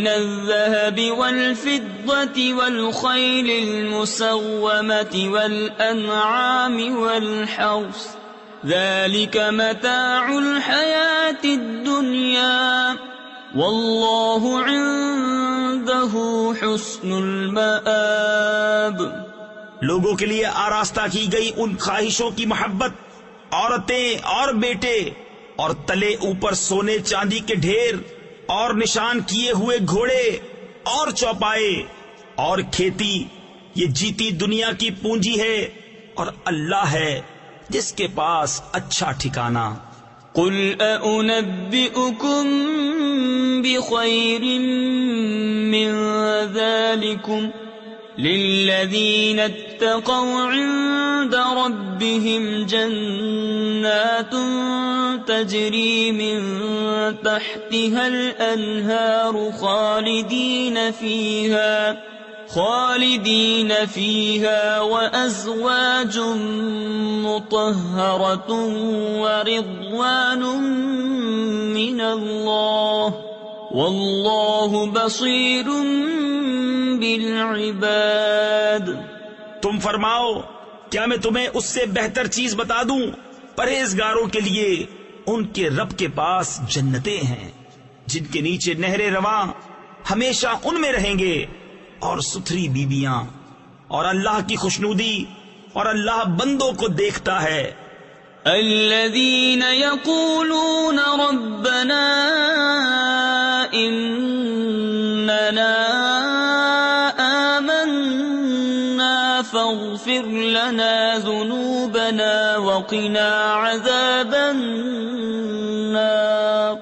الذهب والفضة والخيل المسومة والأنعام والحرث ذلك متاع الحياة الدنيا والله عنده حسن المآب۔ لوگوں کے لیے آراستہ کی گئی ان خواہشوں کی محبت، عورتیں اور بیٹے، اور تلے اوپر سونے چاندی کے ڈھیر، اور نشان کیے ہوئے گھوڑے اور چوپائے، اور کھیتی، یہ جیتی دنیا کی پونجی ہے، اور اللہ ہے جس کے پاس اچھا ٹھکانہ۔ قل أأنبئكم بخير من ذلكم للذين اتقوا عند ربهم جنات تجري من تحتها الأنهار خالدين فيها وأزواج مطهرة ورضوان من الله والله بصير بالعباد۔ تم فرماؤ کیا میں تمہیں اس سے بہتر چیز بتا دوں؟ پرہیزگاروں کے لیے ان کے رب کے پاس جنتیں ہیں جن کے نیچے نہریں رواں ہمیشہ ان میں رہیں گے، اور ستھری بیویاں، اور اللہ کی خوشنودی، اور اللہ بندوں کو دیکھتا ہے۔ الذين يقولون ربنا إننا آمنا فاغفر لنا ذنوبنا وقنا عذاب النار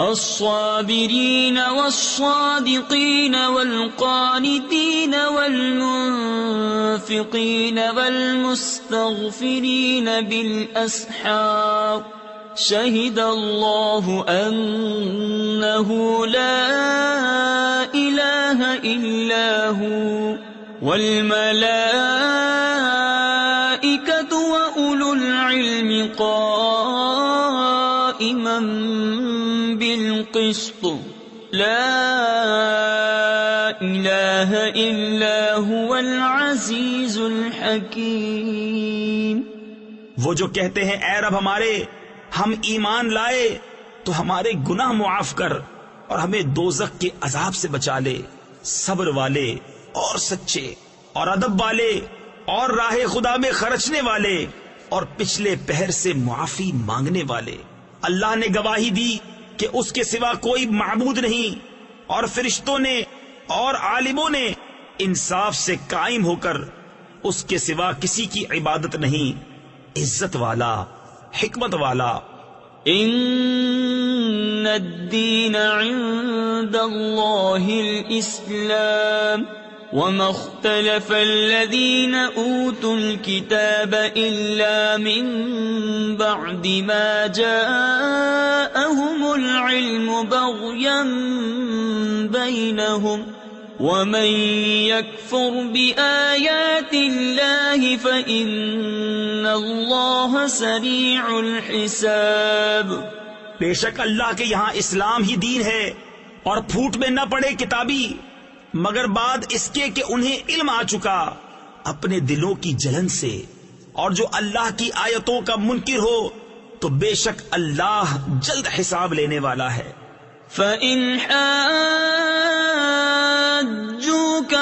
الصابرين والصادقين والقانتين والمنفقين والمستغفرين بالأسحار شهد الله أنه لا إله إلا هو والملائكة وأولو العلم قائما بالقسط لا إله إلا هو العزيز الحكيم۔ وہ جو کہتے ہیں اے رب ہمارے، ہم ایمان لائے تو ہمارے گناہ معاف کر اور ہمیں دوزخ کے عذاب سے بچا لے، صبر والے اور سچے اور ادب والے اور راہ خدا میں خرچنے والے اور پچھلے پہر سے معافی مانگنے والے۔ اللہ نے گواہی دی کہ اس کے سوا کوئی معبود نہیں، اور فرشتوں نے اور عالموں نے انصاف سے قائم ہو کر اس کے سوا کسی کی عبادت نہیں، عزت والا، حکمت والا۔ ان الدین عند اللہ الاسلام وما اختلف الذين اوتوا الكتاب الا من بعد ما جاءهم العلم بغيا بينهم ومن يكفر بآيات الله فإن الله سريع الحساب. بے شک اللہ کے یہاں اسلام ہی دین ہے، اور پھوٹ میں نہ پڑے کتابی مگر بعد اس کے کہ انہیں علم آ چکا اپنے دلوں کی جلن سے، اور جو اللہ کی آیتوں کا منکر ہو تو بے شک اللہ جلد حساب لینے والا ہے. فَإِنْ حَاجُّوكَ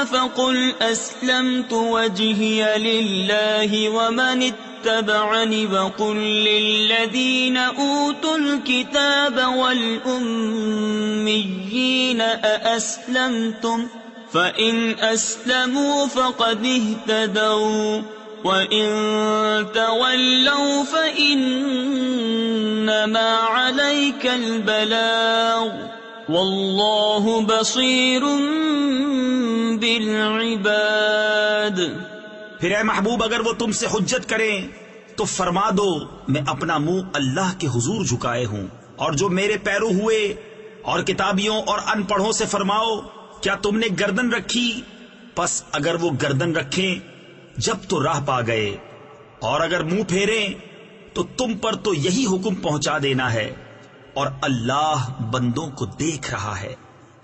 فَقُلْ أَسْلَمْتُ وَجْهِيَ لِلَّهِ وَمَنِ اتَّبَعَنِ وَقُلْ لِلَّذِينَ أُوتُوا الْكِتَابَ وَالْأُمِّيِّينَ أَأَسْلَمْتُمْ فَإِنْ أَسْلَمُوا فَقَدِ اهْتَدَوْا وَإِن تَوَلَّوْا فَإِنَّمَا عَلَيْكَ الْبَلَاغُ وَاللَّهُ بَصِيرٌ بِالْعِبَادِ. پھر اے محبوب اگر وہ تم سے حجت کریں تو فرما دو میں اپنا منہ اللہ کے حضور جھکائے ہوں، اور جو میرے پیرو ہوئے اور کتابیوں اور ان پڑھوں سے فرماؤ کیا تم نے گردن رکھی؟ پس اگر وہ گردن رکھیں جب تو راہ پا گئے، اور اگر منہ پھیریں تو تم پر تو یہی حکم پہنچا دینا ہے، اور اللہ بندوں کو دیکھ رہا ہے.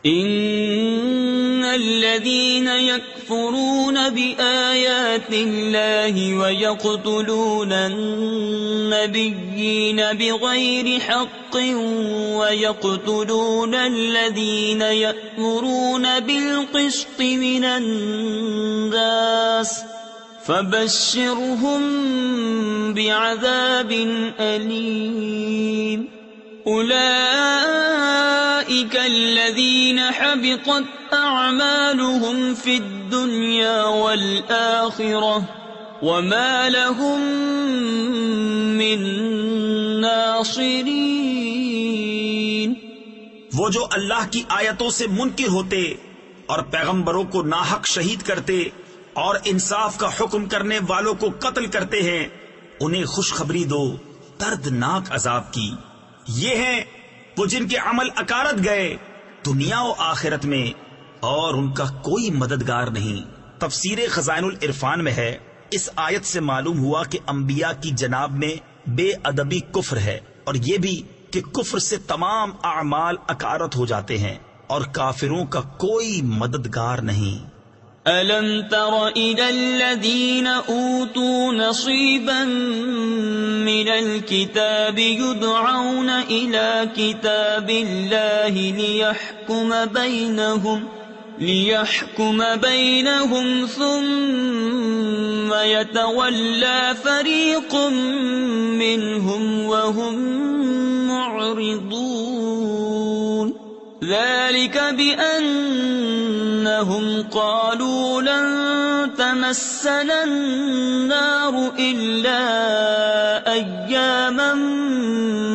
ان الذين يكفرون بآيات الله ويقتلون النبيين بغير حق ويقتلون الذين يأمرون بالقسط من الناس فبشرهم بعذاب أليم. أولئك الذين حبطت أعمالهم في الدنيا والآخرة وما لهم من ناصرين. وہ جو اللہ کی آیتوں سے منکر ہوتے اور پیغمبروں کو ناحق شہید کرتے اور انصاف کا حکم کرنے والوں کو قتل کرتے ہیں، انہیں خوشخبری دو دردناک عذاب کی. یہ ہیں وہ جن کے عمل اکارت گئے دنیا و آخرت میں، اور ان کا کوئی مددگار نہیں. تفسیر خزائن العرفان میں ہے اس آیت سے معلوم ہوا کہ انبیاء کی جناب میں بے ادبی کفر ہے، اور یہ بھی کہ کفر سے تمام اعمال اکارت ہو جاتے ہیں اور کافروں کا کوئی مددگار نہیں. أَلَمْ تَرَ إِلَى الَّذِينَ أُوتُوا نَصِيبًا مِنَ الْكِتَابِ يُدْعَوْنَ إِلَى كِتَابِ اللَّهِ لِيَحْكُمَ بَيْنَهُمْ ثُمَّ يَتَوَلَّى فَرِيقٌ مِّنْهُمْ وَهُمْ مُعْرِضُونَ. ذلك بأنهم قالوا لن تمسنا النار إلا أياما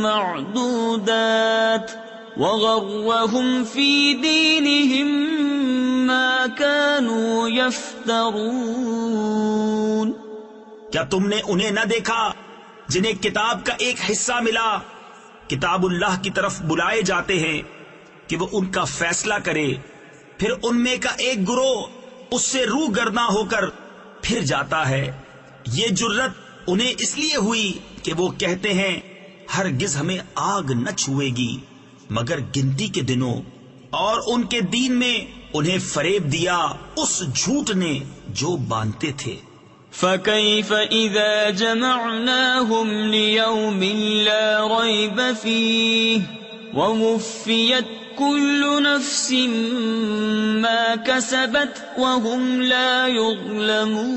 معدودات وغرهم في دينهم ما كانوا يفترون. کیا تم نے انہیں نہ دیکھا جنہیں کتاب کا ایک حصہ ملا، کتاب اللہ کی طرف بلائے جاتے ہیں کہ وہ ان کا فیصلہ کرے، پھر ان میں کا ایک گروہ اس سے روح گرداں ہو کر پھر جاتا ہے. یہ جرت انہیں اس لیے ہوئی کہ وہ کہتے ہیں ہرگز ہمیں آگ نہ چھوئے گی مگر گنتی کے دنوں، اور ان کے دین میں انہیں فریب دیا اس جھوٹ نے جو باندھتے تھے. فَكَيْفَ إِذَا جَمَعْنَاهُمْ لِيَوْمٍ لَا رَيْبَ فِيهِ وَوُفِّيَتْ كُلُّ نَفْسٍ مَا كَسَبَتْ وَهُمْ لَا يُظْلَمُونَ.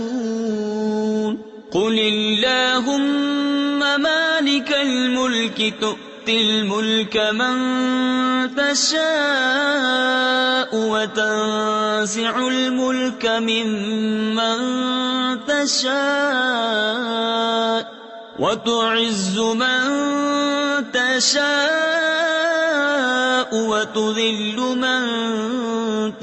قُلِ اللَّهُمَّ مَالِكَ الْمُلْكِ تُؤْتِي الْمُلْكَ مَنْ تَشَاءُ وَتَنزِعُ الْمُلْكَ مِمَّنْ تَشَاءُ وَتُعِزُّ مَنْ تَشَاءُ وَتُذِلُّ مَنْ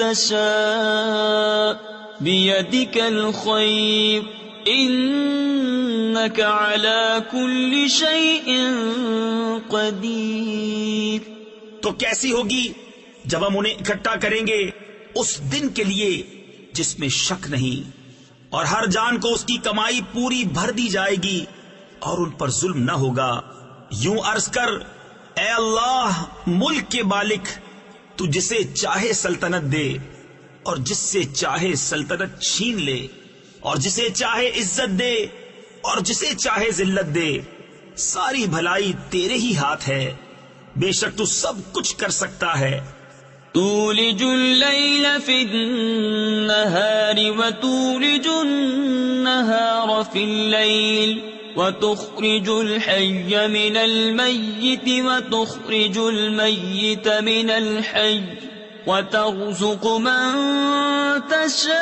تَشَاءُ بِيَدِكَ الْخَيْرُ إِنَّكَ عَلَى كُلِّ شَيْءٍ قَدِيرٌ. تو کیسی ہوگی جب ہم انہیں اکٹھا کریں گے اس دن کے لیے جس میں شک نہیں، اور ہر جان کو اس کی کمائی پوری بھر دی جائے گی اور ان پر ظلم نہ ہوگا۔ یوں عرض کر، اے اللہ ملک کے مالک، تو جسے چاہے سلطنت دے اور جس سے چاہے سلطنت چھین لے، اور جسے چاہے عزت دے اور جسے چاہے ذلت دے، ساری بھلائی تیرے ہی ہاتھ ہے، بے شک تو سب کچھ کر سکتا ہے۔ تولج الليل في النهار وتولج النهار في الليل وتخرج الحي من الميت وتخرج الميت من الحي وترزق من تشاء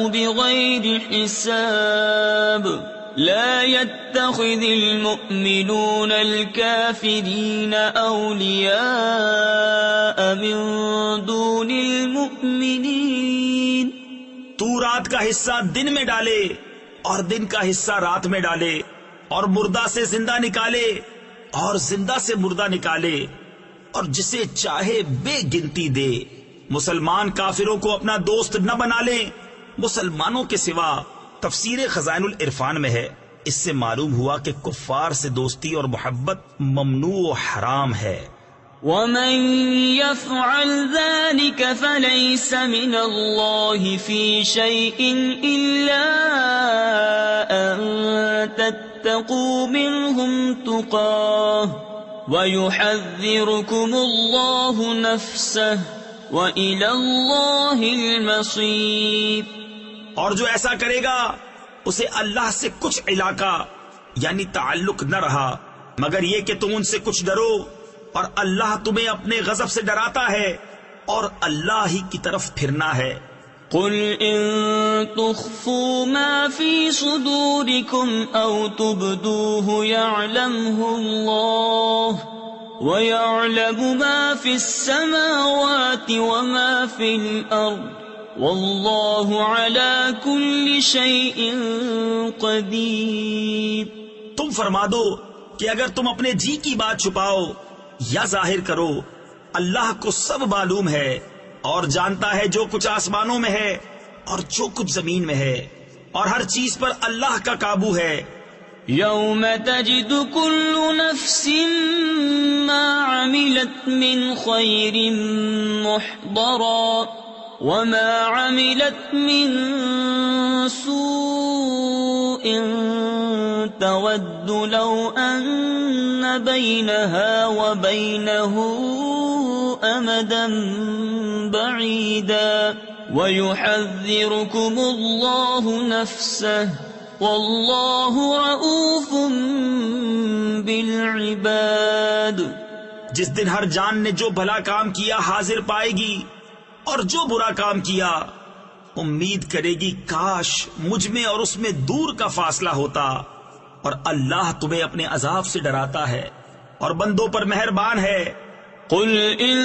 بغير حساب لا يتخذ المؤمنون الكافرين أولياء من دون المؤمنين۔ تو رات کا حصہ دن میں ڈالے اور دن کا حصہ رات میں ڈالے، اور مردہ سے زندہ نکالے اور زندہ سے مردہ نکالے، اور جسے چاہے بے گنتی دے۔ مسلمان کافروں کو اپنا دوست نہ بنا لیں مسلمانوں کے سوا۔ تفسیر خزائن العرفان میں ہے، اس سے معلوم ہوا کہ کفار سے دوستی اور محبت ممنوع و حرام ہے۔ ومن يفعل ذلك فليس من الله في شيء إلا أن تتقوا منهم تقاه ويحذركم الله نفسه وإلى الله المصير۔ اور جو ایسا کرے گا اسے اللہ سے کچھ علاقہ یعنی تعلق نہ رہا مگر یہ کہ تم ان سے کچھ ڈرو، اور اللہ تمہیں اپنے غضب سے ڈراتا ہے اور اللہ ہی کی طرف پھرنا ہے۔ قل إن تخفوا ما في صدوركم أو تبدوه يعلمه الله ويعلم ما في السماوات وما في الأرض واللہ علی کل شیء قدیر۔ تم فرما دو کہ اگر تم اپنے جی کی بات چھپاؤ یا ظاہر کرو، اللہ کو سب معلوم ہے اور جانتا ہے جو کچھ آسمانوں میں ہے اور جو کچھ زمین میں ہے، اور ہر چیز پر اللہ کا قابو ہے۔ یوم تجد کل نفس ما عملت من خیر محضرا وما عملت من سوء تود لو ان بينها وبينه امدا بعيدا ويحذركم الله نفسه والله رؤوف بالعباد۔ جس دن ہر جان نے جو بھلا کام کیا حاضر پائے گی اور جو برا کام کیا امید کرے گی کاش مجھ میں اور اس میں دور کا فاصلہ ہوتا، اور اللہ تمہیں اپنے عذاب سے ڈراتا ہے اور بندوں پر مہربان ہے۔ قل ان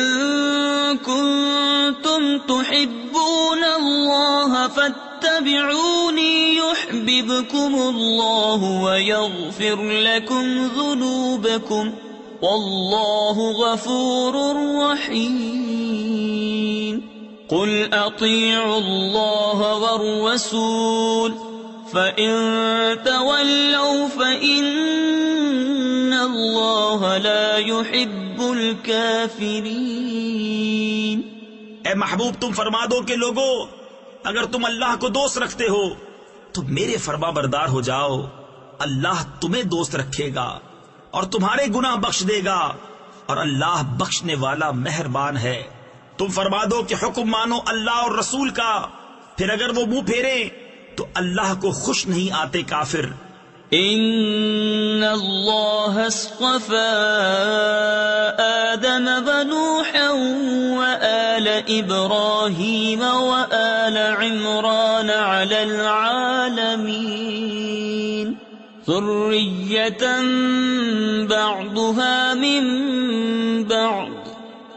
کنتم تحبون اللہ فاتبعونی یحببکم اللہ ویغفر لکم ذنوبکم واللہ غفور رحیم۔ قل اطیعوا اللہ والرسول فإن تولوا فإن اللہ لا يحب الكافرین۔ اے محبوب تم فرما دو کہ لوگو اگر تم اللہ کو دوست رکھتے ہو تو میرے فرما بردار ہو جاؤ، اللہ تمہیں دوست رکھے گا اور تمہارے گناہ بخش دے گا، اور اللہ بخشنے والا مہربان ہے۔ تم فرما دو کہ حکم مانو اللہ اور رسول کا، پھر اگر وہ منہ پھیرے تو اللہ کو خوش نہیں آتے کافر۔ ان اللہ اصطفى آدم ونوحا وآل ابراہیم وآل عمران علی العالمین ذریة بعضها من بعض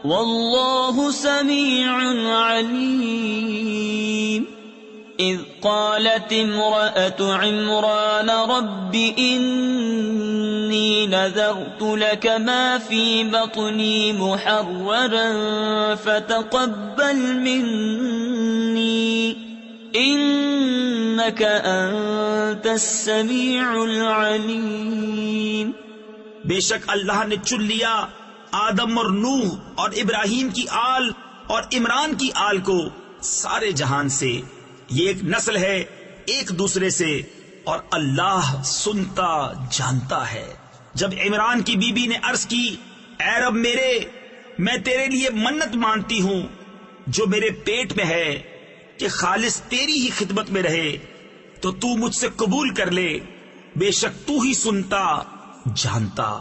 واللہ سمیع علیم۔ اذ قالت امرأة عمران رب انی إني نذرت لك ما في بطني محررا فتقبل مني إنك أنت السميع العليم. بے شک اللہ نے چن لیا آدم اور نوح اور ابراہیم کی آل اور عمران کی آل کو سارے جہان سے. یہ ایک نسل ہے ایک دوسرے سے اور اللہ سنتا جانتا ہے. جب عمران کی بی بی نے عرض کی اے رب میرے میں تیرے لیے منت مانتی ہوں جو میرے پیٹ میں ہے کہ خالص تیری ہی خدمت میں رہے تو تو مجھ سے قبول کر لے بے شک تو ہی سنتا جانتا.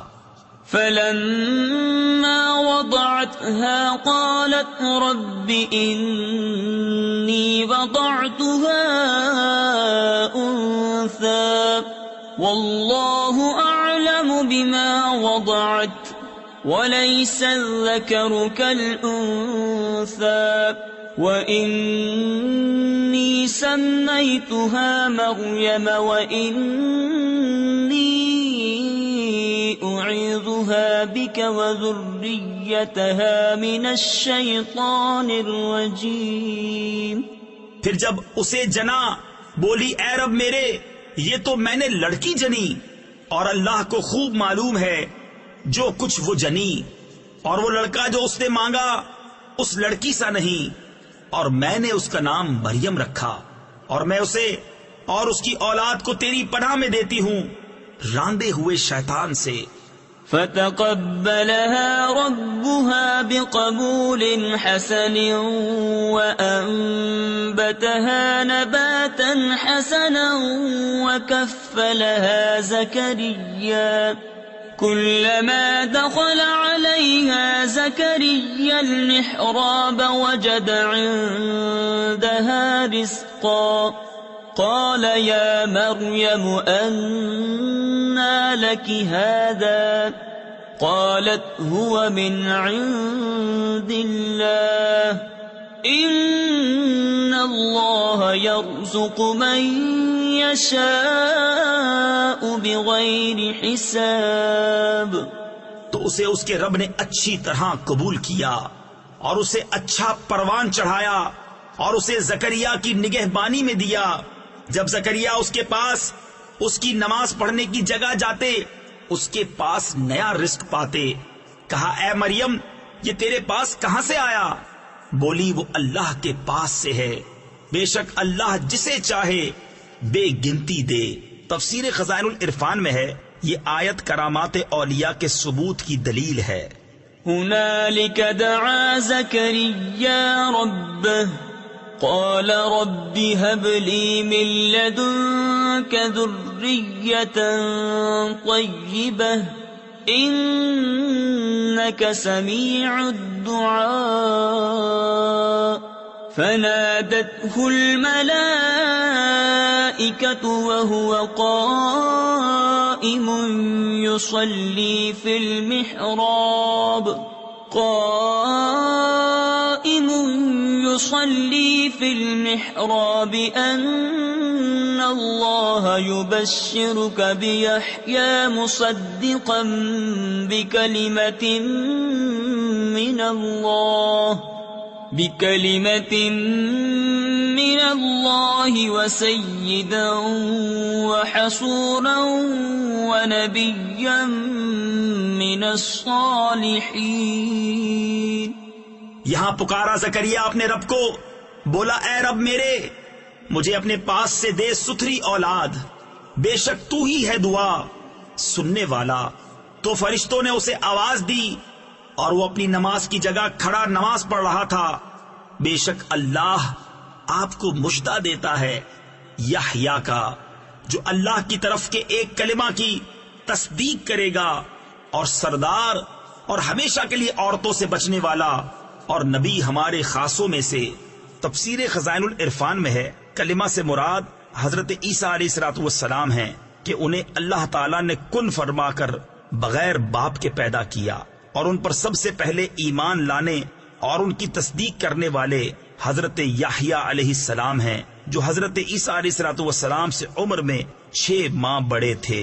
فلما وضعتها قالت رب إني وضعتها أنثى والله أعلم بما وضعت وليس الذكر كالأنثى وإني سميتها مريم وإني أعيذها بك وذريتها من الشيطان الرجيم. پھر جب اسے جنا بولی اے رب میرے یہ تو میں نے لڑکی جنی اور اللہ کو خوب معلوم ہے جو کچھ وہ جنی اور وہ لڑکا جو اس نے مانگا اس لڑکی سا نہیں اور میں نے اس کا نام مریم رکھا اور میں اسے اور اس کی اولاد کو تیری پناہ میں دیتی ہوں راندے ہوئے شیطان سے. فتقبلها ربها بقبول حسن وأنبتها نباتا حسنا وكفلها زكريا كلما دخل عليها زكريا المحراب وجد عندها رزقا قال يا مريم أنى لك هذا قالت هو من عند الله إن الله يرزق من يشاء بغير حساب. تو اسے اس کے رب نے اچھی طرح قبول کیا اور اسے اچھا پروان چڑھایا اور اسے زکریا کی نگہبانی میں دیا. جب زکریا اس کے پاس اس کی نماز پڑھنے کی جگہ جاتے اس کے پاس نیا رزق پاتے. کہا اے مریم یہ تیرے پاس کہاں سے آیا؟ بولی وہ اللہ کے پاس سے ہے بے شک اللہ جسے چاہے بے گنتی دے. تفسیر خزائن العرفان میں ہے یہ آیت کرامات اولیاء کے ثبوت کی دلیل ہے. هنالك دعا زكريا ربه قال رب هب لي من لدنك ذرية طيبة إنك سميع الدعاء فنادته الملائكة وهو قائم يصلي في المحراب أن الله يبشرك بيحيى مصدقا بكلمة من الله وسيدا وحصورا ونبيا من الصالحين. یہاں پکارا زکریا اپنے رب کو بولا اے رب میرے مجھے اپنے پاس سے دے ستھری اولاد بے شک تو ہی ہے دعا سننے والا. تو فرشتوں نے اسے آواز دی اور وہ اپنی نماز کی جگہ کھڑا نماز پڑھ رہا تھا. بے شک اللہ آپ کو مژدہ دیتا ہے یحییٰ کا جو اللہ کی طرف کے ایک کلمہ کی تصدیق کرے گا اور سردار اور ہمیشہ کے لیے عورتوں سے بچنے والا اور نبی ہمارے خاصوں میں سے. تفسیر خزائن العرفان میں ہے کلمہ سے مراد حضرت عیسیٰ علیہ الصلوۃ والسلام ہیں کہ انہیں اللہ تعالیٰ نے کن فرما کر بغیر باپ کے پیدا کیا اور ان پر سب سے پہلے ایمان لانے اور ان کی تصدیق کرنے والے حضرت یحییٰ علیہ السلام ہیں جو حضرت عیسیٰ علیہ الصلوۃ والسلام سے عمر میں 6 ماہ بڑے تھے.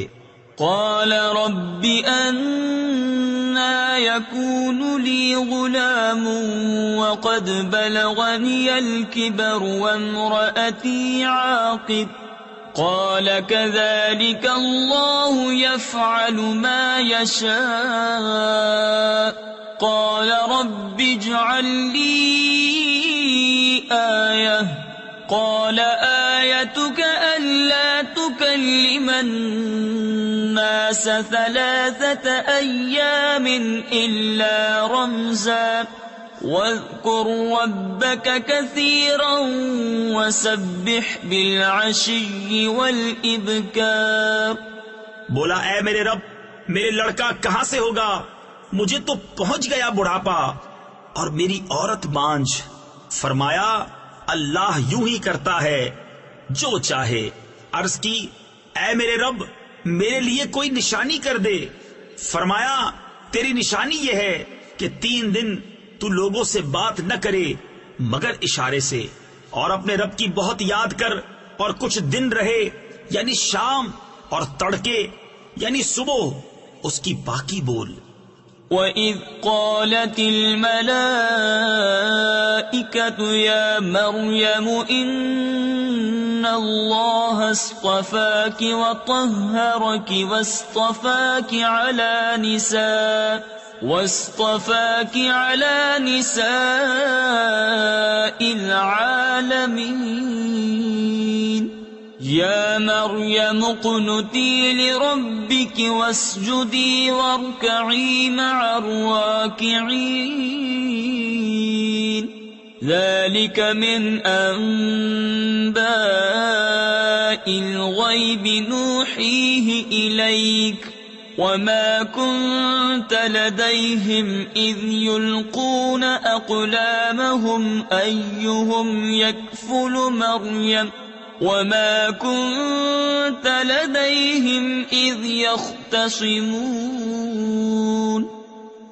قال رب أنى يكون لي غلام وقد بلغني الكبر وامرأتي عاقر قال كذلك الله يفعل ما يشاء قال رب اجعل لي آية قال آيتك ألا تكلم الناس 3 أيام إلا رمزا واذكر ربك كثيرا وسبح بالعشي والإبكار. بولا اے میرے رب میرے لڑکا کہاں سے ہوگا؟ مجھے تو پہنچ گیا بڑھاپا اور میری عورت بانجھ. فرمایا اللہ یوں ہی کرتا ہے جو چاہے. عرض کی اے میرے رب میرے لیے کوئی نشانی کر دے. فرمایا تیری نشانی یہ ہے کہ 3 دن تو لوگوں سے بات نہ کرے مگر اشارے سے، اور اپنے رب کی بہت یاد کر، اور کچھ دن رہے یعنی شام اور تڑکے یعنی صبح اس کی باقی بول. وَإِذْ قَالَتِ الْمَلَائِكَةُ يَا مَرْيَمُ إِنَّ اللَّهَ اصْطَفَاكِ وَطَهَّرَكِ واصطفاك على نساء العالمين. يا مريم اقنتي لربك واسجدي واركعي مع الراكعين. ذلك من أنباء الغيب نوحيه إليك وما كنت لديهم إذ يلقون أقلامهم أيهم يكفل مريم وما كنت لديهم إذ يختصمون.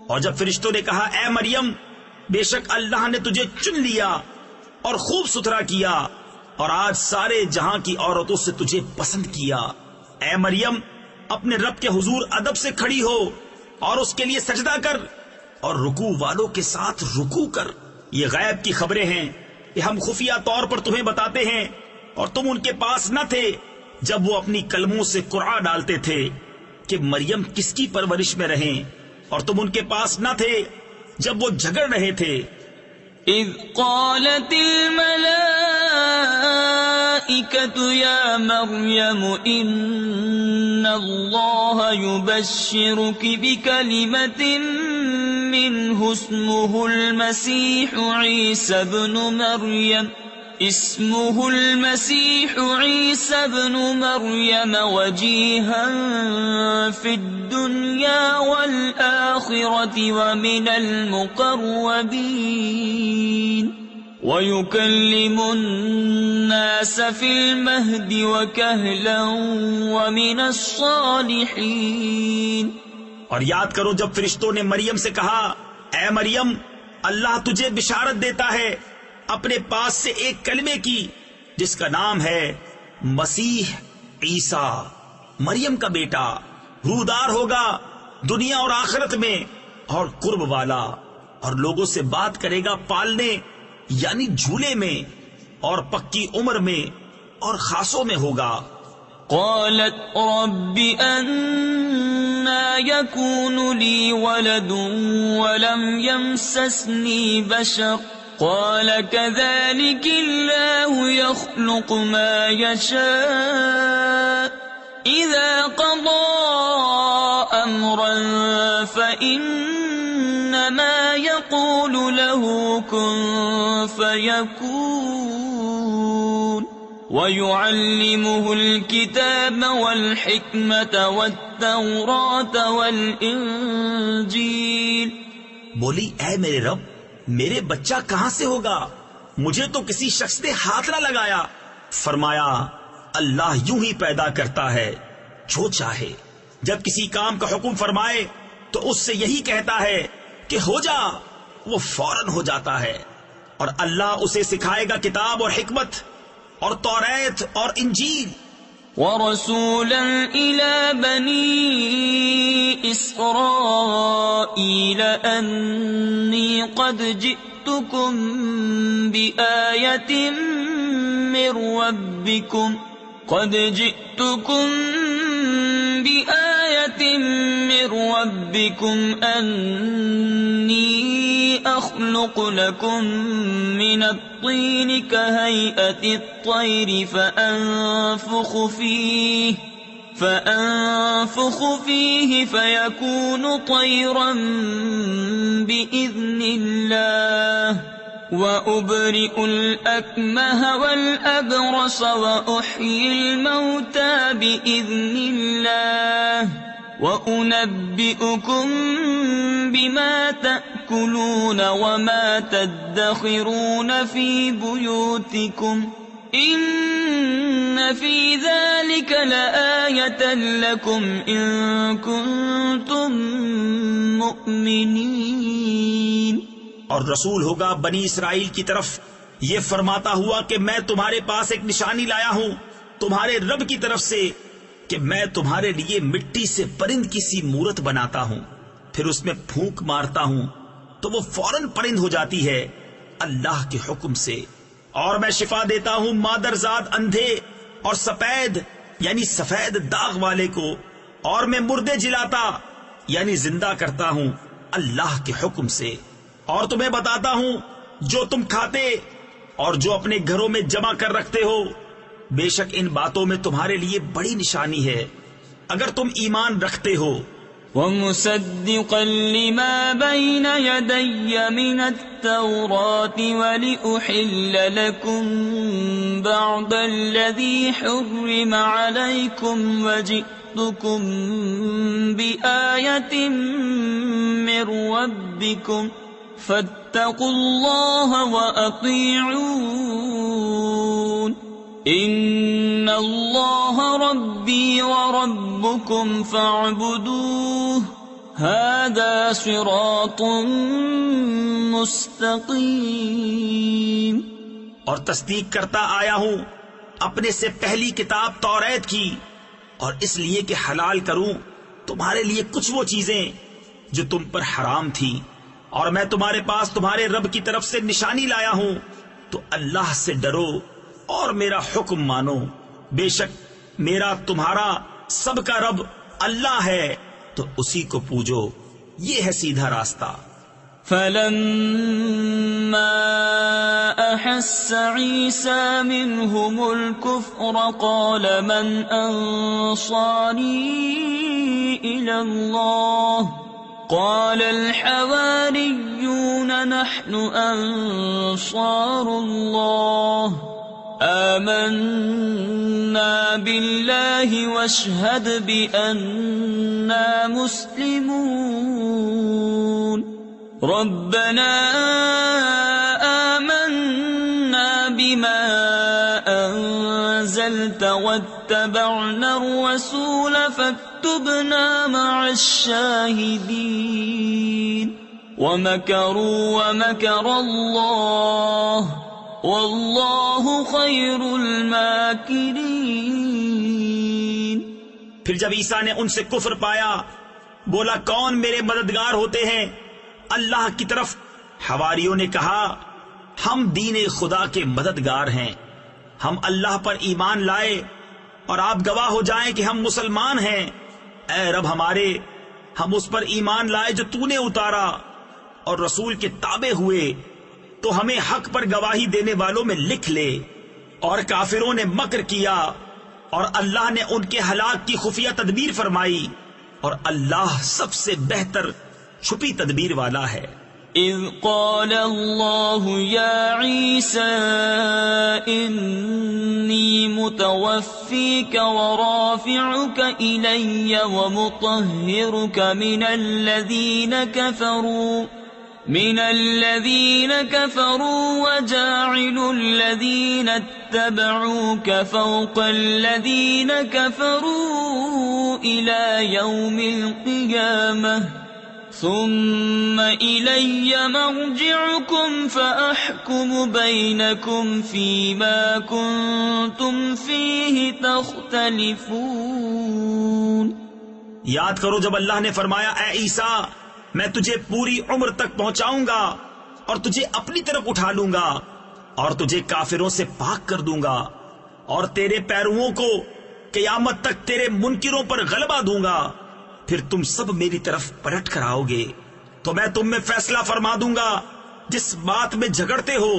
اور جب فرشتوں نے کہا اے مریم بے شک اللہ نے تجھے چن لیا اور خوب ستھرا کیا اور آج سارے جہاں کی عورتوں سے تجھے پسند کیا. اے مریم اپنے رب کے حضور ادب سے کھڑی ہو اور اس کے لیے سجدہ کر اور رکوع والوں کے ساتھ رکوع کر. یہ غیب کی خبریں ہیں کہ ہم خفیہ طور پر تمہیں بتاتے ہیں، اور تم ان کے پاس نہ تھے جب وہ اپنی کلموں سے قرعہ ڈالتے تھے کہ مریم کس کی پرورش میں رہیں، اور تم ان کے پاس نہ تھے جب وہ جھگڑ رہے تھے. اذ قالت الملائكة يا مريم إن الله يبشرك بكلمة منه اسمه المسيح عيسى ابن مريم وجيها في الدنيا والآخرة ومن المقربين ويكلم الناس في المهد وكهلا ومن الصالحين. اور یاد کرو جب فرشتوں نے مریم سے کہا اے مریم اللہ تجھے بشارت دیتا ہے اپنے پاس سے ایک کلمے کی جس کا نام ہے مسیح عیسیٰ، مریم کا بیٹا، رودار ہوگا دنیا اور آخرت میں، اور قرب والا، اور لوگوں سے بات کرے گا پالنے یعنی جھولے میں، اور پکی عمر میں اور خاصوں میں ہوگا. قالت رب أنى يكون لي ولد ولم يمسسني بشر قال كذلك الله يخلق ما يشاء إذا قضى أمرا فإنما يقول له كن فيكون ويعلمه الكتاب والحكمة والتوراة والإنجيل. بولی اے میرے رب میرے بچہ کہاں سے ہوگا؟ مجھے تو کسی شخص نے ہاتھ نہ لگایا. فرمایا اللہ یوں ہی پیدا کرتا ہے جو چاہے. جب کسی کام کا حکم فرمائے تو اس سے یہی کہتا ہے کہ ہو جا، وہ فوراً ہو جاتا ہے. اور اللہ اسے سکھائے گا کتاب اور حکمت اور توریت اور انجیل. ورسولا إلى بني إسرائيل أني قد جئتكم بآية من ربكم أني أخلق لكم من الطين كهيئة الطير فأنفخ فيه فيكون طيرا بإذن الله وأبرئ الأكمه والأبرص وأحيي الموتى بإذن الله وأنبئكم بما تأكلون وما تدخرون في بيوتكم إن في ذلك لآية لكم إن كنتم مؤمنين. اور رسول ہوگا بنی اسرائیل کی طرف یہ فرماتا ہوا کہ میں تمہارے پاس ایک نشانی لایا ہوں تمہارے رب کی طرف سے کہ میں تمہارے لیے مٹی سے پرند کی سی مورت بناتا ہوں، پھر اس میں پھونک مارتا ہوں تو وہ فوراً پرند ہو جاتی ہے اللہ کے حکم سے، اور میں شفا دیتا ہوں مادرزاد اندھے اور سفید یعنی سفید داغ والے کو، اور میں مردے جلاتا یعنی زندہ کرتا ہوں اللہ کے حکم سے، اور تمہیں بتاتا ہوں جو تم کھاتے اور جو اپنے گھروں میں جمع کر رکھتے ہو، بے شک ان باتوں میں تمہارے لیے بڑی نشانی ہے اگر تم ایمان رکھتے ہو. وَمُصَدِّقًا لِمَا بَيْنَ يَدَيَّ مِنَ التَّوْرَاةِ وَلِأُحِلَّ لَكُمْ بَعْضَ الَّذِي حُرِّمَ عَلَيْكُمْ وَجِئْتُكُمْ بِآيَةٍ مِّن رَّبِّكُمْ فَاتَّقُوا اللَّهَ وَأَطِيعُونِ إِنَّ اللَّهَ رَبِّي وَرَبُّكُمْ فَاعْبُدُوهُ هَذَا صِرَاطٌ مُسْتَقِيمٌ. اور تصدیق کرتا آیا ہوں اپنے سے پہلی کتاب توریت کی، اور اس لیے کہ حلال کروں تمہارے لیے کچھ وہ چیزیں جو تم پر حرام تھی، اور میں تمہارے پاس تمہارے رب کی طرف سے نشانی لایا ہوں، تو اللہ سے ڈرو اور میرا حکم مانو، بے شک میرا تمہارا سب کا رب اللہ ہے، تو اسی کو پوجو، یہ ہے سیدھا راستہ. فَلَمَّا أَحَسَّ عِيسَى مِنْهُمُ الْكُفْرَ قَالَ مَنْ أَنصَارِي إِلَى اللَّهِ قَالَ الْحَوَارِيُّونَ نَحْنُ أَنصَارُ اللَّهِ آمنا بالله واشهد بأننا مسلمون. ربنا آمنا بما أنزلت واتبعنا الرسول فاكتبنا مع الشاهدين. ومكروا ومكر الله واللہ خیر الماکرین. پھر جب عیسیٰ نے ان سے کفر پایا بولا کون میرے مددگار ہوتے ہیں اللہ کی طرف. حواریوں نے کہا ہم دین خدا کے مددگار ہیں، ہم اللہ پر ایمان لائے اور آپ گواہ ہو جائیں کہ ہم مسلمان ہیں. اے رب ہمارے، ہم اس پر ایمان لائے جو تو نے اتارا اور رسول کے تابع ہوئے، تو ہمیں حق پر گواہی دینے والوں میں لکھ لے. اور کافروں نے مکر کیا اور اللہ نے ان کے ہلاک کی خفیہ تدبیر فرمائی، اور اللہ سب سے بہتر چھپی تدبیر والا ہے. اذ قال اللہ یا عیسی انی متوفیک ورافعک الی ومطہرک من الذين كفروا وجاعل الذين اتبعوك فوق الذين كفروا إلى يوم القيامة ثم إلي مرجعكم فأحكم بينكم فيما كنتم فيه تختلفون. یاد کرو جب اللہ نے فرمایا اے عیسیٰ میں تجھے پوری عمر تک پہنچاؤں گا اور تجھے اپنی طرف اٹھا لوں گا اور تجھے کافروں سے پاک کر دوں گا اور تیرے پیرووں کو قیامت تک تیرے منکروں پر غلبہ دوں گا، پھر تم سب میری طرف پلٹ کر آؤ گے تو میں تم میں فیصلہ فرما دوں گا جس بات میں جھگڑتے ہو.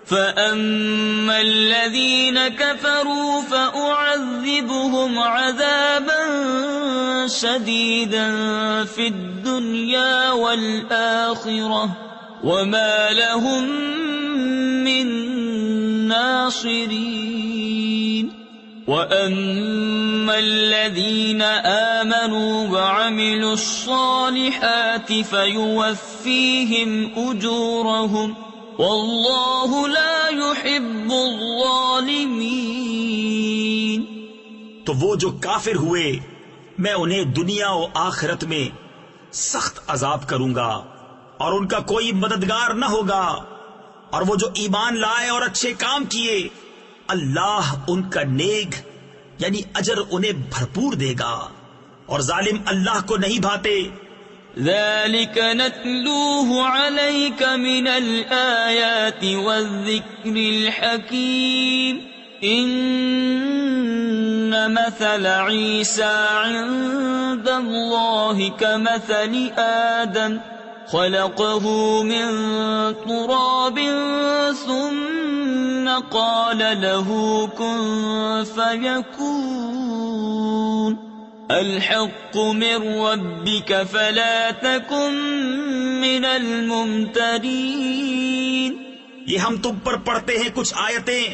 فَأَمَّا الَّذِينَ كَفَرُوا فَأُعَذِّبُهُمْ عَذَابًا شَدِيدًا فِي الدُّنْيَا وَالْآخِرَةِ وَمَا لَهُم مِّن نَّاصِرِينَ. وَأَمَّا الَّذِينَ آمَنُوا وَعَمِلُوا الصَّالِحَاتِ فَيُوَفِّيهِمْ أُجُورَهُمْ وَاللَّهُ لَا يُحِبُّ الظَّالِمِينَ. تو وہ جو کافر ہوئے میں انہیں دنیا و آخرت میں سخت عذاب کروں گا اور ان کا کوئی مددگار نہ ہوگا، اور وہ جو ایمان لائے اور اچھے کام کیے اللہ ان کا نیک یعنی اجر انہیں بھرپور دے گا، اور ظالم اللہ کو نہیں بھاتے. ذَلِكَ نَتْلُوهُ عَلَيْكَ مِنَ الْآيَاتِ وَالذِّكْرِ الْحَكِيمِ. إِنَّ مَثَلَ عِيسَى عِندَ اللَّهِ كَمَثَلِ آدَمَ خَلَقَهُ مِن تُرَابٍ ثُمَّ قَالَ لَهُ كُن فَيَكُونُ. الحق من ربك فلا تكن من الممترين. یہ ہم تم پر پڑھتے ہیں کچھ آیتیں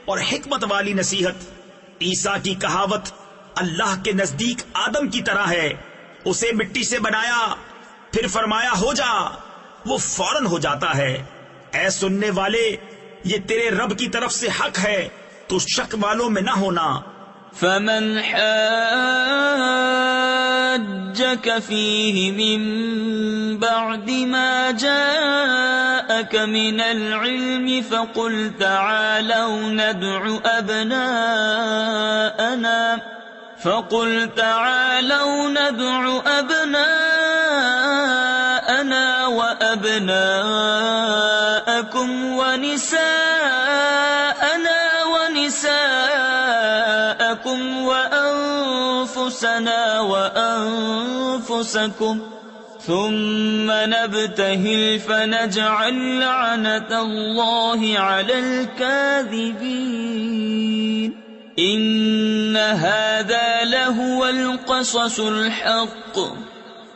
اور حکمت والی نصیحت. عیسیٰ کی کہاوت اللہ کے نزدیک آدم کی طرح ہے، اسے مٹی سے بنایا پھر فرمایا ہو جا، وہ فوراً ہو جاتا ہے. اے سننے والے یہ تیرے رب کی طرف سے حق ہے تو شک والوں میں نہ ہونا. فمن حاجك فيه من بعد ما جاءك من العلم فقل تعالوا ندع أبناءنا وأبناءكم ونساءنا ونساءكم وأنفسنا وأنفسكم ثم نبتهل فنجعل لعنة الله على الكاذبين. إن هذا لهو القصص الحق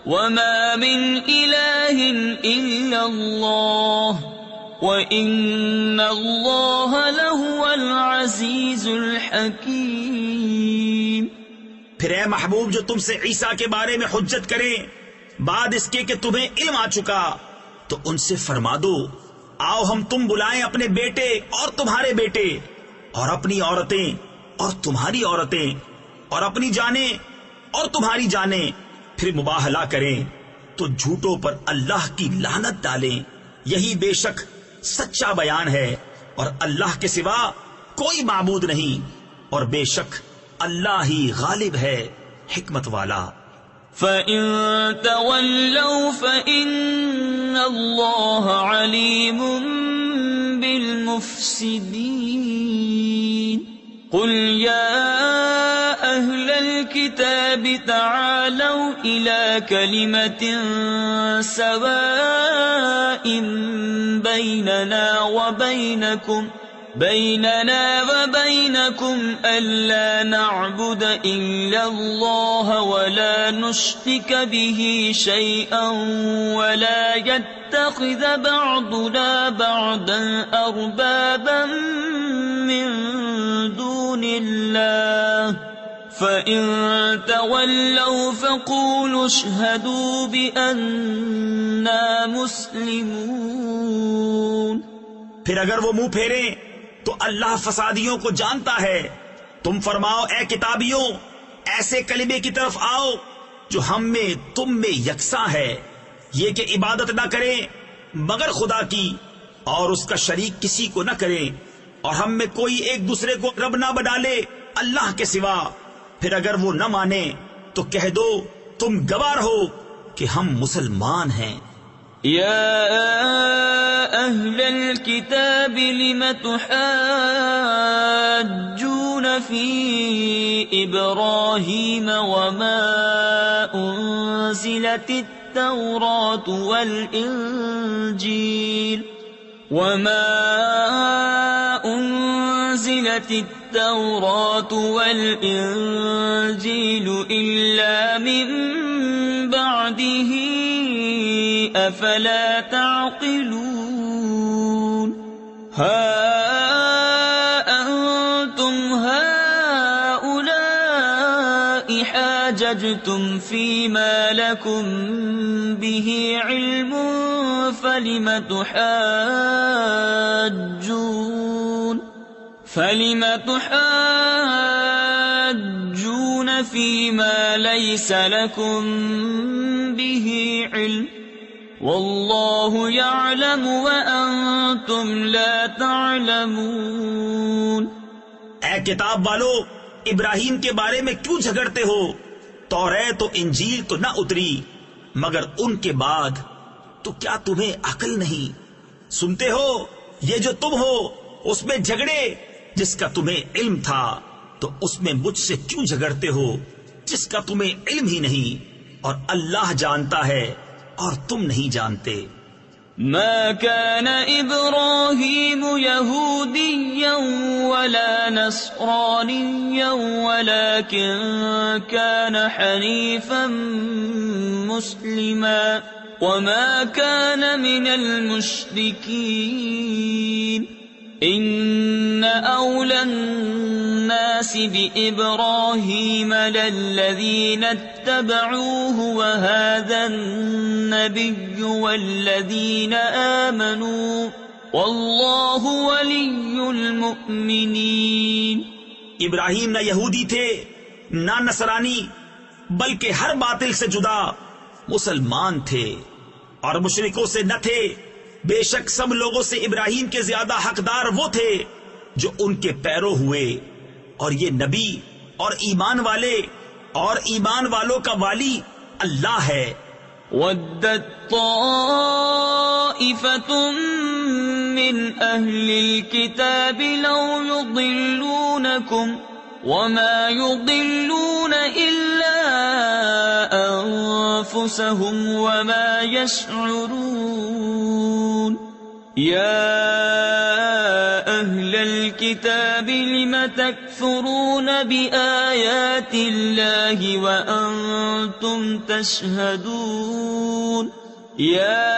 وما من إله إلا الله وَإِنَّ اللَّهَ لَهُوَ الْعَزِيزُ الْحَكِيمُ. پھر اے محبوب جو تم سے عیسیٰ کے بارے میں حجت کریں بعد اس کے کہ تمہیں علم آ چکا تو ان سے فرما دو آؤ ہم تم بلائیں اپنے بیٹے اور تمہارے بیٹے اور اپنی عورتیں اور تمہاری عورتیں اور اپنی جانیں اور تمہاری جانیں، پھر مباہلہ کریں تو جھوٹوں پر اللہ کی لعنت ڈالیں. یہی بے شک سچا بیان ہے اور اللہ کے سوا کوئی معبود نہیں، اور بے شک اللہ ہی غالب ہے حکمت والا. فَإِن تَوَلَّوْا فَإِنَّ اللَّهَ عَلِيمٌ بِالْمُفْسِدِينَ. قُلْ يَا أَهْلَ الْكِتَابِ تَعَالَوْا إِلَى كَلِمَةٍ سَوَاءٍ بيننا وبينكم ألا نعبد إلا الله ولا نشرك به شيئا ولا يتخذ بعضنا بعضا أربابا من دون الله فإن تولوا فقولوا اشهدوا بأننا مسلمون. پھر اگر وہ منہ پھیریں تو اللہ فسادیوں کو جانتا ہے. تم فرماؤ اے کتابیوں ایسے کلمے کی طرف آؤ جو ہم میں تم میں یکساں ہے، یہ کہ عبادت نہ کریں مگر خدا کی اور اس کا شریک کسی کو نہ کریں، اور ہم میں کوئی ایک دوسرے کو رب نہ بنا لے اللہ کے سوا۔ پھر اگر وہ نہ مانے تو کہہ دو تم گواہ ہو کہ ہم مسلمان ہیں۔ يا أهل الكتاب لم تحاجون في إبراهيم وما أنزلت التوراة والإنجيل إلا من بعده أفلا تعقلون ها أنتم هؤلاء حاججتم فيما لكم به علم فلم تحاجون فيما ليس لكم به علم والله يعلم وأنتم لا تعلمون۔ اے کتاب والو، ابراہیم کے بارے میں کیوں جھگڑتے ہو؟ توریت و انجیل تو نہ اتری مگر ان کے بعد، تو کیا تمہیں عقل نہیں؟ سنتے ہو یہ جو تم ہو اس میں جھگڑے، جس کا تمہیں علم تھا تو اس میں مجھ سے کیوں جھگڑتے ہو جس کا تمہیں علم ہی نہیں؟ اور اللہ جانتا ہے اور تم نہیں جانتے۔ ما كان إبراهيم يهوديا ولا نصرانيا ولكن كان حنيفا مسلما وما كان من المشركين إن أولى الناس بإبراهيم للذين اتبعوه وهذا النبي والذين آمنوا والله ولي المؤمنين۔ ابراہیم نہ یہودی تھے نہ نصرانی، بلکہ ہر باطل سے جدا مسلمان تھے اور مشرکوں سے نہ تھے۔ بے شک سب لوگوں سے ابراہیم کے زیادہ حقدار وہ تھے جو ان کے پیرو ہوئے، اور یہ نبی اور ایمان والے اور ایمان والوں کا والی اللہ ہے۔ وَدَّتْ طَائِفَةٌ مِّنْ أَهْلِ الْكِتَابِ لَوْ يُضِلُّونَكُمْ وَمَا يُضِلُّونَ إِلَّا أَنفُسَهُمْ وَمَا يَشْعُرُونَ۔ يَا أَهْلَ الْكِتَابِ لِمَ تَكْفُرُونَ بِآيَاتِ اللَّهِ وَأَنْتُمْ تَشْهَدُونَ يَا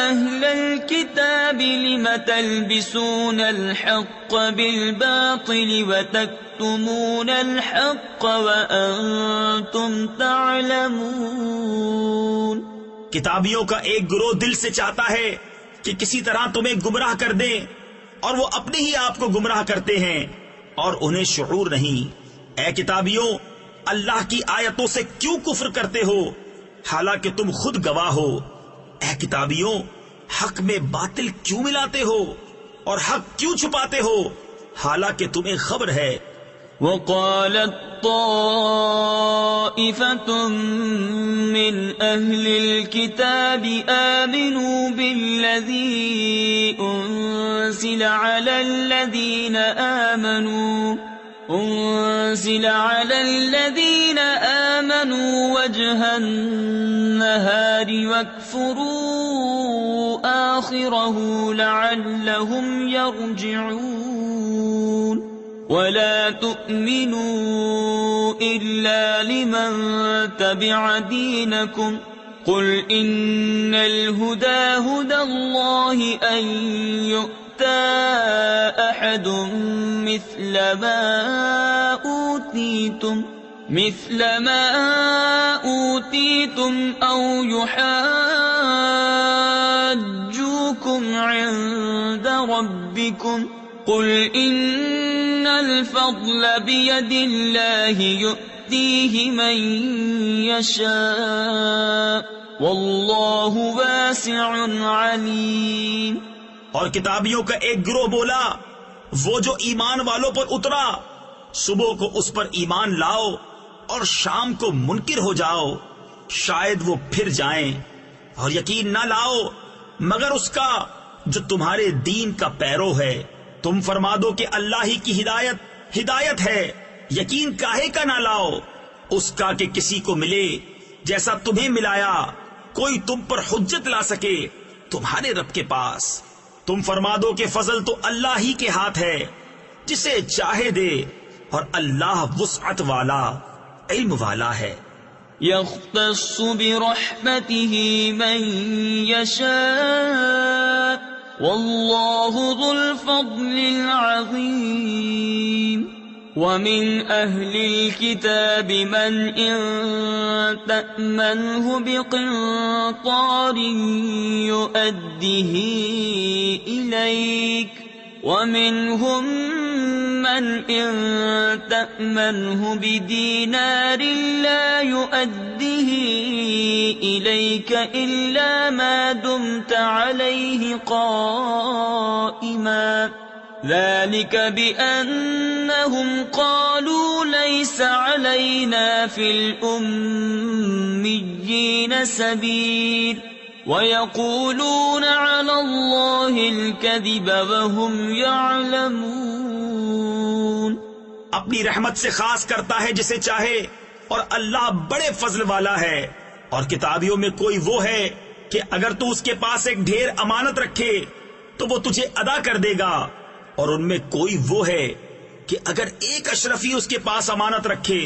أَهْلَ الْكِتَابِ لِمَ تَلْبِسُونَ الْحَقَّ بِالْبَاطِلِ وَتَكْتُمُونَ الْحَقَّ وَأَنْتُمْ تَعْلَمُونَ۔ کتابیوں کا ایک گروہ دل سے چاہتا ہے کہ کسی طرح تمہیں گمراہ کر دیں، اور وہ اپنے ہی آپ کو گمراہ کرتے ہیں اور انہیں شعور نہیں۔ اے کتابیوں، اللہ کی آیتوں سے کیوں کفر کرتے ہو حالانکہ تم خود گواہ ہو؟ اے کتابیوں، حق میں باطل کیوں ملاتے ہو اور حق کیوں چھپاتے ہو حالانکہ تمہیں خبر ہے۔ وقالت طائفة من أهل الكتاب آمنوا بالذي أنزل على الذين آمنوا وجه النهار واكفروا آخره لعلهم يرجعون ولا تؤمنوا إلا لمن تبع دينكم قل إن الهدى هدى الله أن يؤتى أحد مثل ما أوتيتم أو يحاجوكم عند ربكم قل إن الفضل بيد الله يؤتيه من يشاء واللہ واسع علیم۔ اور کتابیوں کا ایک گروہ بولا، وہ جو ایمان والوں پر اترا، صبح کو اس پر ایمان لاؤ اور شام کو منکر ہو جاؤ، شاید وہ پھر جائیں، اور یقین نہ لاؤ مگر اس کا جو تمہارے دین کا پیرو ہے۔ تم فرما دو کہ اللہ ہی کی ہدایت ہے، یقین کاہے کا نہ لاؤ اس کا کہ کسی کو ملے جیسا تمہیں ملایا، کوئی تم پر حجت لا سکے تمہارے رب کے پاس۔ تم فرما دو کہ فضل تو اللہ ہی کے ہاتھ ہے، جسے چاہے دے، اور اللہ وسعت والا، علم والا ہے۔ يختص برحمته من يشاء والله ذو الفضل العظيم۔ ومن أهل الكتاب من إن تأمنه بقنطار يؤديه إليك، ومنهم من إن تأمنه بدينار لا يؤديه إليك إلا ما دمت عليه قائما، ذلك بأنهم قالوا ليس علينا في الأميين سبيل ويقولون على الله الكذب وهم يعلمون۔ اپنی رحمت سے خاص کرتا ہے جسے چاہے، اور اللہ بڑے فضل والا ہے۔ اور کتابیوں میں کوئی وہ ہے کہ اگر تو اس کے پاس ایک ڈھیر امانت رکھے تو وہ تجھے ادا کر دے گا، اور ان میں کوئی وہ ہے کہ اگر ایک اشرفی اس کے پاس امانت رکھے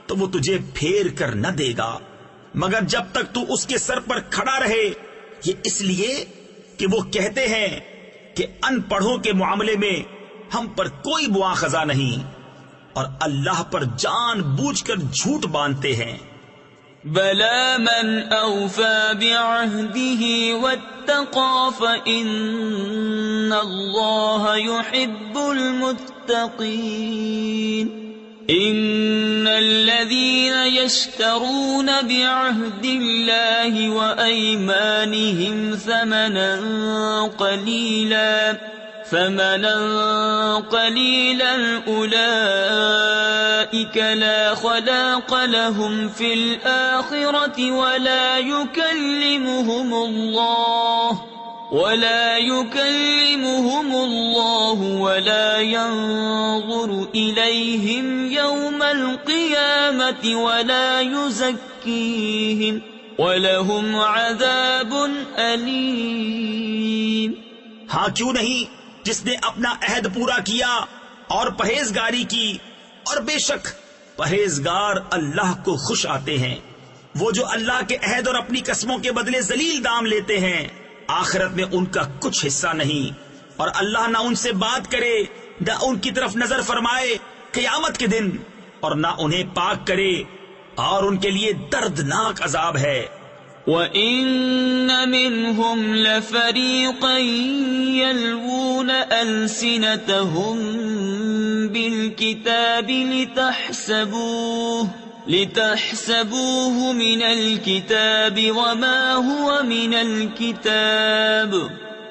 تو وہ تجھے پھیر کر نہ دے گا مگر جب تک تو اس کے سر پر کھڑا رہے، یہ اس لیے کہ وہ کہتے ہیں کہ ان پڑھوں کے معاملے میں ہم پر کوئی مواخذہ نہیں، اور اللہ پر جان بوجھ کر جھوٹ باندھتے ہیں۔ بلى من أوفى بعهده واتقى فإن الله يحب المتقين۔ إن الذين يشترون بعهد الله وأيمانهم ثمنا قليلا أولئك لا خلاق لهم في الآخرة ولا يكلمهم الله ولا ينظر إليهم يوم القيامة ولا يزكيهم وَلَهُمْ عَذَابٌ أَلِيمٌ۔ ہاں کیوں نہیں، جس نے اپنا عہد پورا کیا اور پرہیزگاری کی، اور بے شک پرہیزگار اللہ کو خوش آتے ہیں۔ وہ جو اللہ کے عہد اور اپنی قسموں کے بدلے ذلیل دام لیتے ہیں، آخرت میں ان کا کچھ حصہ نہیں، اور اللہ نہ ان سے بات کرے، نہ ان کی طرف نظر فرمائے قیامت کے دن، اور نہ انہیں پاک کرے، اور ان کے لیے دردناک عذاب ہے۔ وَإِنَّ مِنْهُمْ لَفَرِيقًا يَلْوُونَ أَلْسِنَتَهُمْ بِالْكِتَابِ لِتَحْسَبُوهُ مِنَ الْكِتَابِ وَمَا هُوَ مِنَ الْكِتَابِ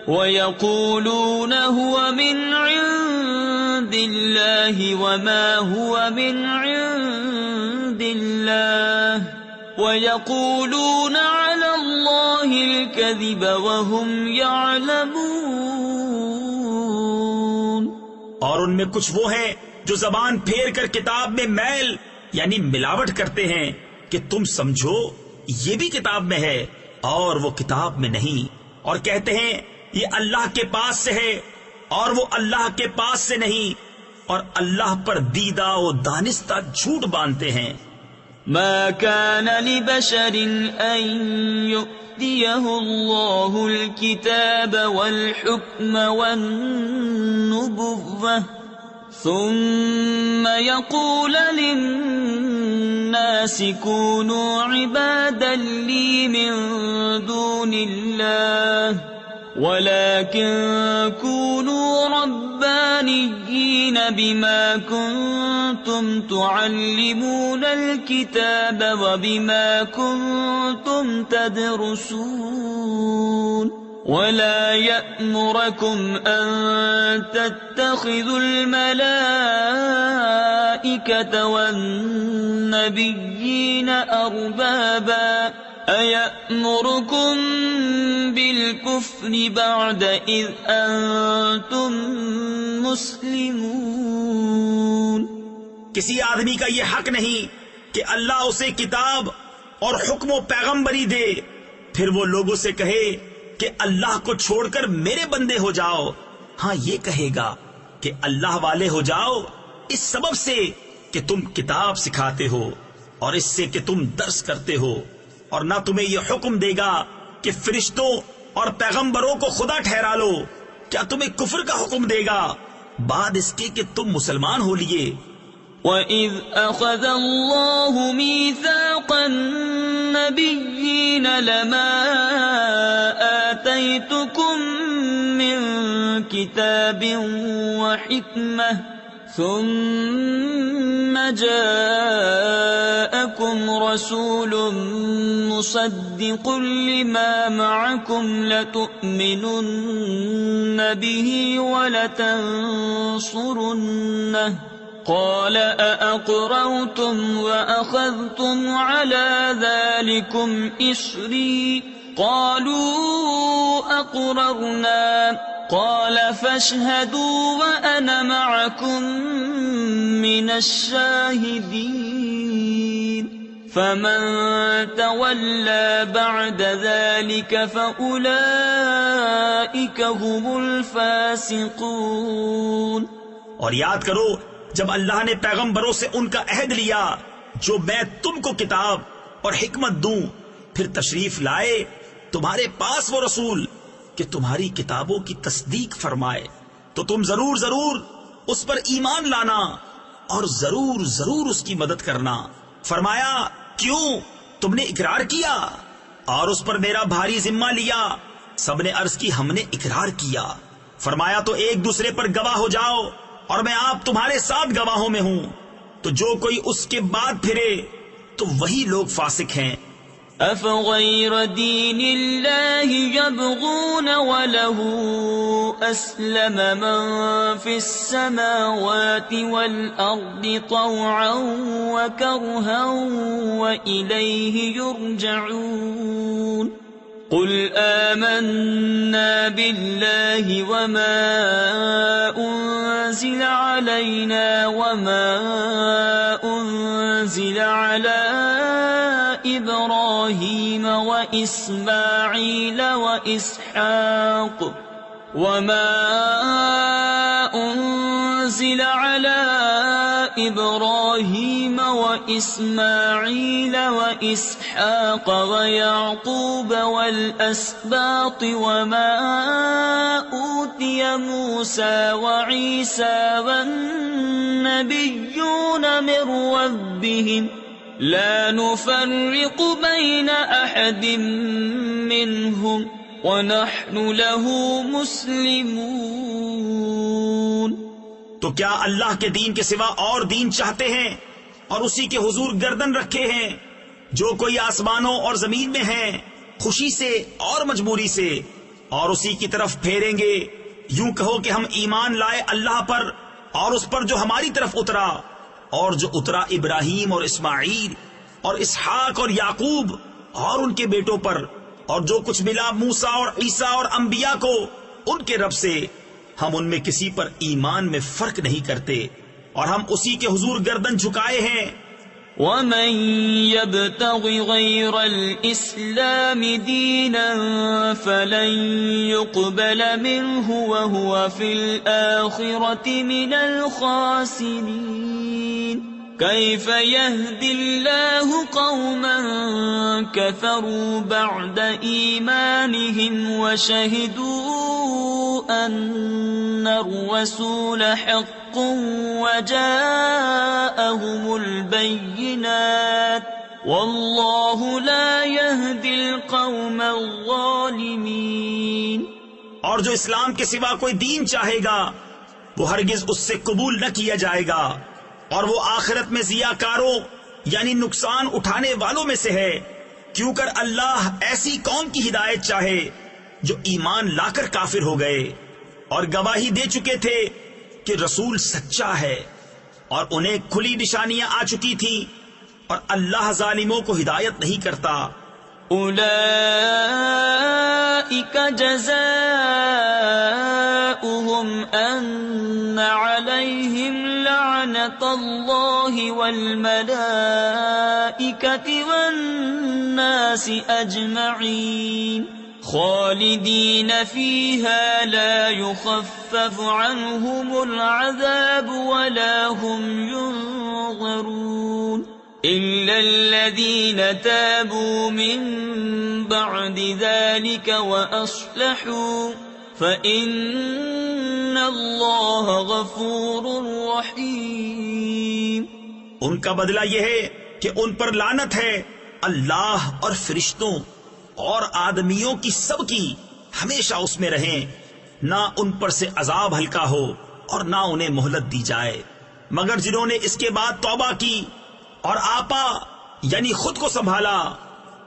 وَيَقُولُونَ هُوَ مِنْ عِنْدِ اللَّهِ وَمَا هُوَ مِنْ عِنْدِ اللَّهِ وَيَقُولُونَ عَلَى اللَّهِ الْكَذِبَ وَهُمْ يَعْلَمُونَ۔ اور ان میں کچھ وہ ہیں جو زبان پھیر کر کتاب میں میل یعنی ملاوٹ کرتے ہیں کہ تم سمجھو یہ بھی کتاب میں ہے اور وہ کتاب میں نہیں، اور کہتے ہیں یہ اللہ کے پاس سے ہے اور وہ اللہ کے پاس سے نہیں، اور اللہ پر دیدہ و دانستہ جھوٹ باندھتے ہیں۔ ما كان لبشر أن يؤتيه الله الكتاب والحكم والنبوة ثم يقول للناس كونوا عبادا لي من دون الله ولكن كونوا ربانيين بما كنتم تعلمون الكتاب وبما كنتم تدرسون ولا يأمركم أن تتخذوا الملائكة والنبيين أربابا أَيَأْمُرُكُمْ بِالْكُفْرِ بَعْدَ إِذْ أَنْتُمْ مُسْلِمُونَ۔ کسی آدمی کا یہ حق نہیں کہ اللہ اسے کتاب اور حکم و پیغمبری دے پھر وہ لوگوں سے کہے کہ اللہ کو چھوڑ کر میرے بندے ہو جاؤ۔ ہاں یہ کہے گا کہ اللہ والے ہو جاؤ اس سبب سے کہ تم کتاب سکھاتے ہو اور اس سے کہ تم درس کرتے ہو، اور نہ تمہیں یہ حکم دے گا کہ فرشتوں اور پیغمبروں کو خدا ٹھہرا لو۔ کیا تمہیں کفر کا حکم دے گا بعد اس کے کہ تم مسلمان ہو لیے؟ وَإِذْ أَخَذَ اللَّهُ مِيثَاقَ النَّبِيِّينَ لَمَا آتَيْتُكُم مِّن كِتَابٍ وَحِكْمَةٍ ثُمَّ جَاءَكُمْ رَسُولٌ مُصَدِّقٌ لِّمَا مَعَكُمْ لَتُؤْمِنُنَّ بِهِ وَلَتَنصُرُنَّهُ قَالَ أَأَقْرَرْتُمْ وَأَخَذْتُمْ عَلَى ذَلِكُمْ إِصْرِي قَالُوا أَقْرَرْنَا قَالَ فَاشْهَدُوا وَأَنَا مَعَكُمْ مِنَ الشَّاهِدِينَ فَمَن تَوَلَّى بَعْدَ ذَلِكَ فَأُولَئِكَ هُمُ الْفَاسِقُونَ۔ اور یاد کرو جب اللہ نے پیغمبروں سے ان کا عہد لیا جو میں تم کو کتاب اور حکمت دوں، پھر تشریف لائے تمہارے پاس وہ رسول کہ تمہاری کتابوں کی تصدیق فرمائے تو تم ضرور ضرور اس پر ایمان لانا اور ضرور ضرور اس کی مدد کرنا۔ فرمایا کیوں تم نے اقرار کیا اور اس پر میرا بھاری ذمہ لیا؟ سب نے عرض کی ہم نے اقرار کیا۔ فرمایا تو ایک دوسرے پر گواہ ہو جاؤ اور میں آپ تمہارے ساتھ گواہوں میں ہوں، تو جو کوئی اس کے بعد پھرے تو وہی لوگ فاسق ہیں۔ أَفَغَيْرَ دِينِ اللَّهِ يَبْغُونَ وَلَهُ أَسْلَمَ مَن فِي السَّمَاوَاتِ وَالْأَرْضِ طَوْعًا وَكَرْهًا وَإِلَيْهِ يُرْجَعُونَ قُلْ آمَنَّا بِاللَّهِ وَمَا أُنزِلَ عَلَيْنَا وَمَا أُنزِلَ عَلَى إِبْرَاهِيمَ وَإِسْمَاعِيلَ وَإِسْحَاقَ وَمَا أُنزِلَ عَلَى إِبْرَاهِيمَ وَإِسْمَاعِيلَ وَإِسْحَاقَ وَيَعْقُوبَ وَالْأَسْبَاطِ وَمَا أُوتِيَ مُوسَى وَعِيسَى وَالنَّبِيُّونَ مِن رَّبِّهِمْ لا نفرق بين أحد منهم ونحن له مسلمون۔ تو کیا اللہ کے دین کے سوا اور دین چاہتے ہیں اور اسی کے حضور گردن رکھے ہیں؟ جو کوئی آسمانوں اور زمین میں ہیں خوشی سے اور مجبوری سے اور اسی کی طرف پھیریں گے۔ یوں کہو کہ ہم ایمان لائے اللہ پر اور اس پر جو ہماری طرف اترا، اور جو اترا ابراہیم اور اسماعیل اور اسحاق اور یعقوب اور ان کے بیٹوں پر، اور جو کچھ ملا موسیٰ اور عیسیٰ اور انبیاء کو ان کے رب سے، ہم ان میں کسی پر ایمان میں فرق نہیں کرتے اور ہم اسی کے حضور گردن جھکائے ہیں۔ وَمَن يَبْتَغِ غَيْرَ الْإِسْلَامِ دِينًا فَلَن يُقْبَلَ مِنْهُ وَهُوَ فِي الْآخِرَةِ مِنَ الْخَاسِرِينَ كَيْفَ يَهْدِي اللَّهُ قَوْمًا كَفَرُوا بَعْدَ إِيمَانِهِمْ وَشَهِدُوا أَنَّ الرَّسُولَ حَقٌّ وَجَاءَهُمُ الْبَيِّنَاتُ وَاللَّهُ لَا يَهْدِي الْقَوْمَ الظَّالِمِينَ۔ اور جو اسلام کے سوا کوئی دین چاہے گا وہ ہرگز اس سے قبول نہ کیا جائے گا، اور وہ آخرت میں ضیاء کاروں یعنی نقصان اٹھانے والوں میں سے ہے، کیوں کر اللہ ایسی قوم کی ہدایت چاہے جو ایمان لا کر کافر ہو گئے اور گواہی دے چکے تھے کہ رسول سچا ہے، اور انہیں کھلی نشانیاں آ چکی تھیں، اور اللہ ظالموں کو ہدایت نہیں کرتا۔ أولئك جزاؤهم أن عليهم لعنة الله والملائكة والناس أجمعين خالدين فيها لا يخفف عنهم العذاب ولا هم ينظرون إلا الذين تابوا من بعد ذلك وأصلحوا فإن الله غفور رحيم۔ ان کا بدلہ یہ ہے کہ ان پر لعنت ہے، اللہ اور فرشتوں اور آدمیوں کی سب کی ہمیشہ اس میں رہیں، نہ ان پر سے عذاب ہلکا ہو اور نہ انہیں مہلت دی جائے، مگر جنہوں نے اس کے بعد توبہ کی اور آپا یعنی خود کو سنبھالا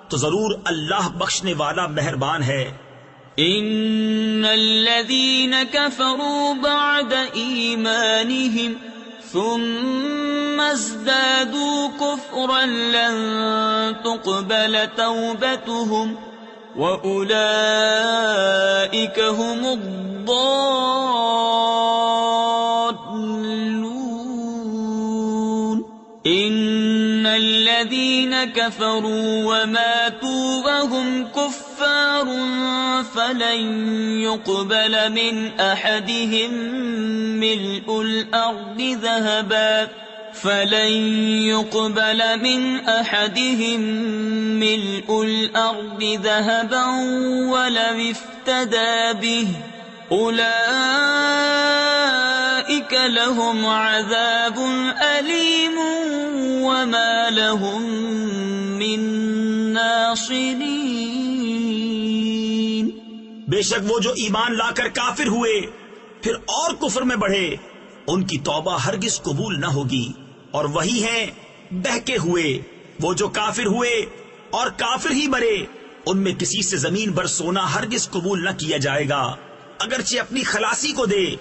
تو ضرور اللہ بخشنے والا مہربان ہے۔ ان الذين كفروا بعد ایمانهم ثم ازدادوا كفرا لن تقبل توبتهم وأولئك هم الضالون۔ ان الذين كفروا وماتوا وهم كفار فلن يقبل من احدهم ملء الارض ذهبا ولو افتدى به أولئك لهم عذاب أليم وما لهم من ناصرين۔ بے شک وہ جو ایمان لا کر کافر ہوئے پھر اور کفر میں بڑھے ان کی توبہ ہرگز قبول نہ ہوگی، اور وہی ہیں بہکے ہوئے وہ جو کافر ہوئے اور کافر ہی مرے، ان میں کسی سے زمین بھر سونا ہرگز قبول نہ کیا جائے گا، اگرچہ اپنی خلاصی کو دے،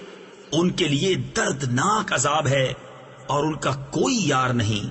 ان کے لیے دردناک عذاب ہے اور ان کا کوئی یار نہیں۔